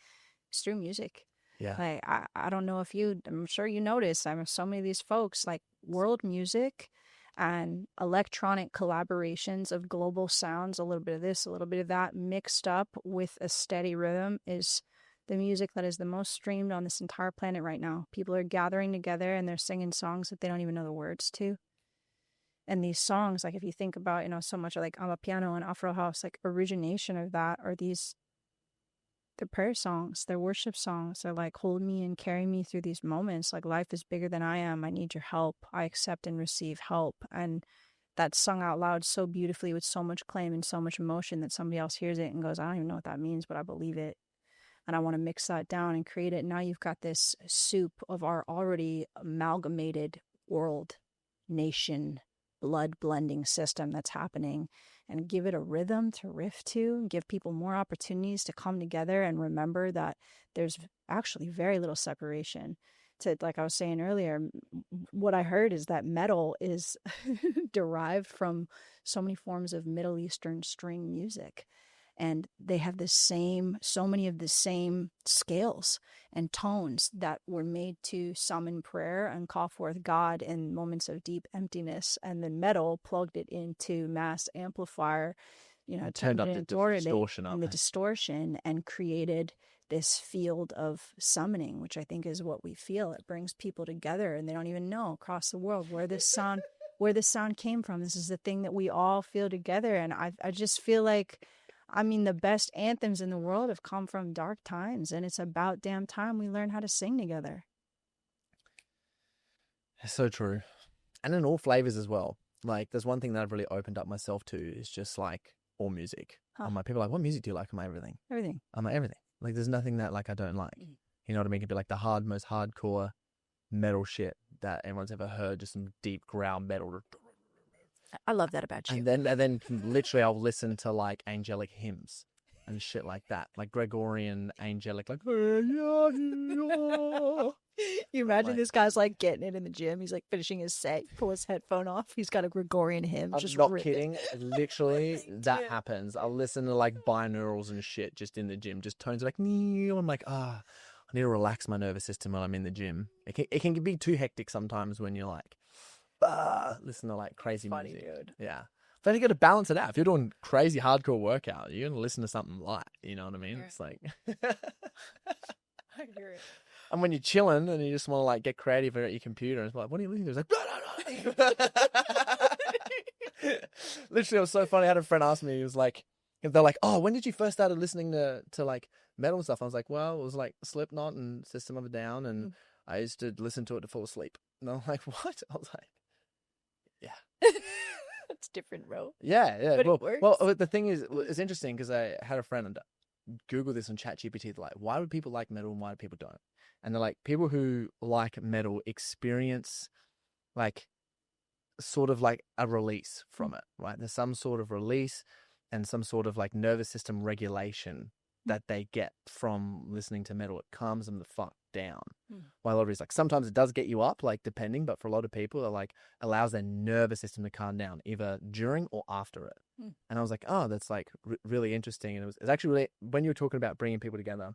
is through music. Yeah. Like, I don't know if I'm sure you notice, so many of these folks, like world music and electronic collaborations of global sounds, a little bit of this, a little bit of that, mixed up with a steady rhythm, is the music that is the most streamed on this entire planet right now. People are gathering together and they're singing songs that they don't even know the words to. And these songs, like if you think about, so much like Amapiano and Afro House, like origination of that are they're prayer songs, they're worship songs. They're like, hold me and carry me through these moments. Like, life is bigger than I am. I need your help. I accept and receive help. And that's sung out loud so beautifully with so much claim and so much emotion that somebody else hears it and goes, I don't even know what that means, but I believe it. And I want to mix that down and create it. Now you've got this soup of our already amalgamated world, nation, blood blending system that's happening, and give it a rhythm to riff to, give people more opportunities to come together and remember that there's actually very little separation. Like I was saying earlier, what I heard is that metal is derived from so many forms of Middle Eastern string music. And they have so many of the same scales and tones that were made to summon prayer and call forth God in moments of deep emptiness. And the metal plugged it into mass amplifier, turned up the distortion and the distortion, and created this field of summoning, which I think is what we feel. It brings people together and they don't even know across the world where this sound came from. This is the thing that we all feel together. And I just feel like, the best anthems in the world have come from dark times, and it's about damn time we learn how to sing together. It's so true. And in all flavors as well. Like, there's one thing that I've really opened up myself to is just like all music. Huh. I'm like, people are like, what music do you like? I'm like, everything. Everything. I'm like, everything. Like, there's nothing that like I don't like. You know what I mean? It could be like the most hardcore metal shit that everyone's ever heard, just some deep growl metal. I love that about you. And then literally I'll listen to like angelic hymns. and shit like that, like Gregorian, angelic, like. You imagine Like- this guy's like getting it in the gym. He's like finishing his set, pull his headphone off. He's got a Gregorian hymn. I'm just not rip it. kidding. Literally, that Yeah. happens. I'll listen to like binaurals and shit just in the gym. Just tones like, I'm like, I need to relax my nervous system while I'm in the gym. It can be too hectic sometimes when you're like, listen to like crazy Funny, music. dude. Yeah. But you got to balance it out. If you're doing crazy hardcore workout, you're going to listen to something light. You know what I mean? Yeah. It's like. I hear it. And when you're chilling and you just want to like get creative at your computer, it's like, what are you listening to? It's like, literally, it was so funny. I had a friend ask me, he was like, they're like, oh, when did you first started listening to like metal and stuff? I was like, well, it was like Slipknot and System of a Down, and I used to listen to it to fall asleep. And I'm like, what? I was like, yeah. It's different, bro. Yeah. But well, it works. well, the thing is, it's interesting because I had a friend and Google this on ChatGPT. Like, why do people like metal and why do people don't? And they're like, people who like metal experience like sort of like a release from it, right? There's some sort of release and some sort of like nervous system regulation that they get from listening to metal. It calms them the fuck down. While others, like, sometimes it does get you up, like depending, but for a lot of people, it like allows their nervous system to calm down either during or after it. And I was like, oh, that's like really interesting. And it's actually really, when you were talking about bringing people together,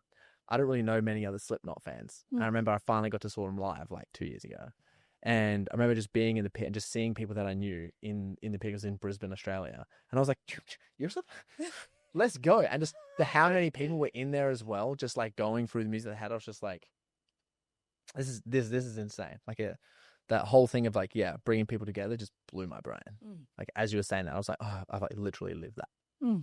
I don't really know many other Slipknot fans. And I remember I finally got to saw them live like 2 years ago. And I remember just being in the pit and just seeing people that I knew in the pit. It was in Brisbane, Australia. And I was like, you're let's go. And just how many people were in there as well, just like going through the music they had. I was just like, this is insane. Like that whole thing of like, bringing people together just blew my brain. Like, as you were saying that, I was like, oh, I've like literally lived that.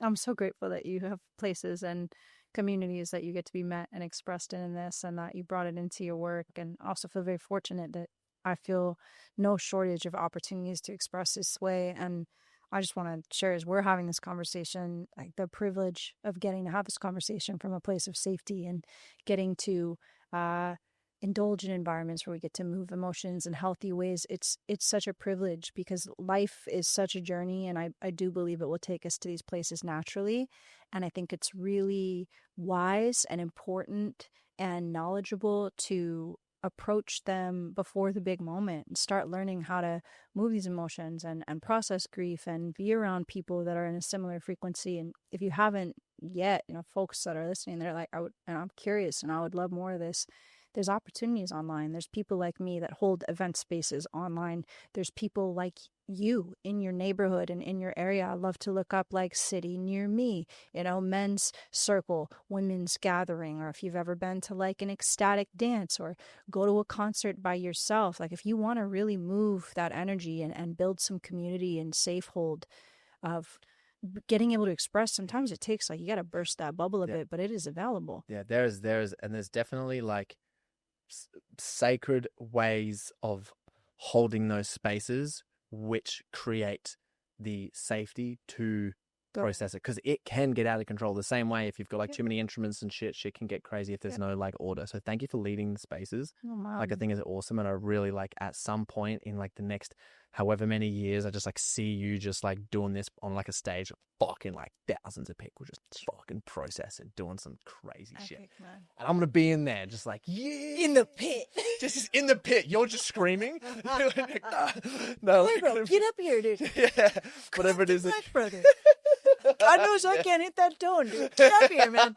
I'm so grateful that you have places and communities that you get to be met and expressed in this, and that you brought it into your work. And also feel very fortunate that I feel no shortage of opportunities to express this way. And I just want to share, as we're having this conversation, like the privilege of getting to have this conversation from a place of safety and getting to indulge in environments where we get to move emotions in healthy ways. It's such a privilege, because life is such a journey, and I do believe it will take us to these places naturally. And I think it's really wise and important and knowledgeable to approach them before the big moment and start learning how to move these emotions and process grief and be around people that are in a similar frequency. And if you haven't yet, folks that are listening, they're like, I'm curious and I would love more of this. There's opportunities online. There's people like me that hold event spaces online. There's people like you in your neighborhood and in your area. I love to look up like City Near Me, men's circle, women's gathering, or if you've ever been to like an ecstatic dance or go to a concert by yourself. Like, if you want to really move that energy and build some community and safe hold of getting able to express, sometimes it takes, like, you got to burst that bubble a bit, but it is available. Yeah, there's definitely like sacred ways of holding those spaces which create the safety to process it, because it can get out of control the same way if you've got like too many instruments and shit can get crazy if there's no like order. So thank you for leading the spaces. Like, I think it's awesome, and I really like at some point in like the next however many years, I just like see you just like doing this on like a stage, fucking like thousands of people just fucking processing, doing some crazy shit. Man. And I'm gonna be in there just like, In the pit. just in the pit. You're just screaming. No, Hey, bro, get up here, dude. Yeah, whatever it is. Brother. God knows I can't hit that tone, dude. Get up here, man.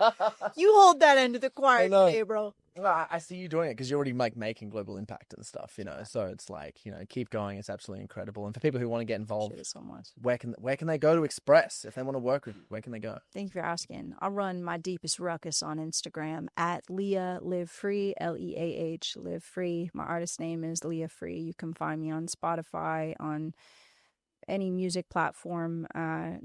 You hold that end of the choir today, bro. I see you doing it because you're already like making global impact and stuff, So it's like, keep going. It's absolutely incredible. And for people who want to get involved, So much. where can they go to express if they want to work with you? Where can they go? Thank you for asking. I'll run my deepest ruckus on Instagram at Leah Live Free, Leah Live Free. My artist name is Leah Free. You can find me on Spotify, on any music platform.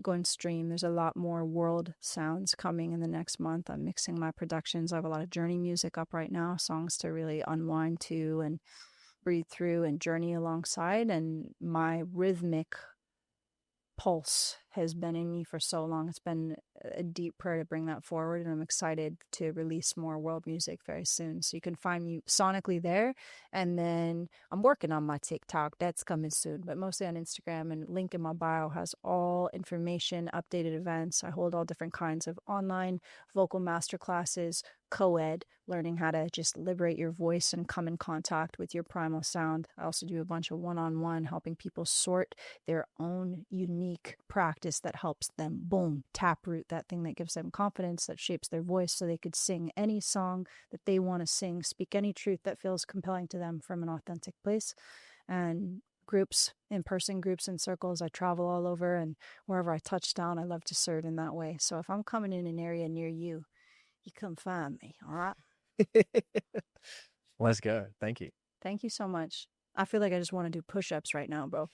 Go and stream. There's a lot more world sounds coming in the next month. I'm mixing my productions. I have a lot of journey music up right now, songs to really unwind to and breathe through and journey alongside. And my rhythmic pulse has been in me for so long. It's been a deep prayer to bring that forward, and I'm excited to release more world music very soon. So you can find me sonically there, and then I'm working on my TikTok. That's coming soon, but mostly on Instagram, and link in my bio has all information, updated events. I hold all different kinds of online vocal masterclasses, co-ed, learning how to just liberate your voice and come in contact with your primal sound. I also do a bunch of one-on-one, helping people sort their own unique practice that helps them, boom, taproot that thing that gives them confidence, that shapes their voice so they could sing any song that they want to sing, speak any truth that feels compelling to them from an authentic place. And groups, in-person groups and circles, I travel all over, and wherever I touch down, I love to serve in that way. So if I'm coming in an area near you, you come find me, all right? Let's go. Thank you. Thank you so much. I feel like I just want to do push-ups right now, bro.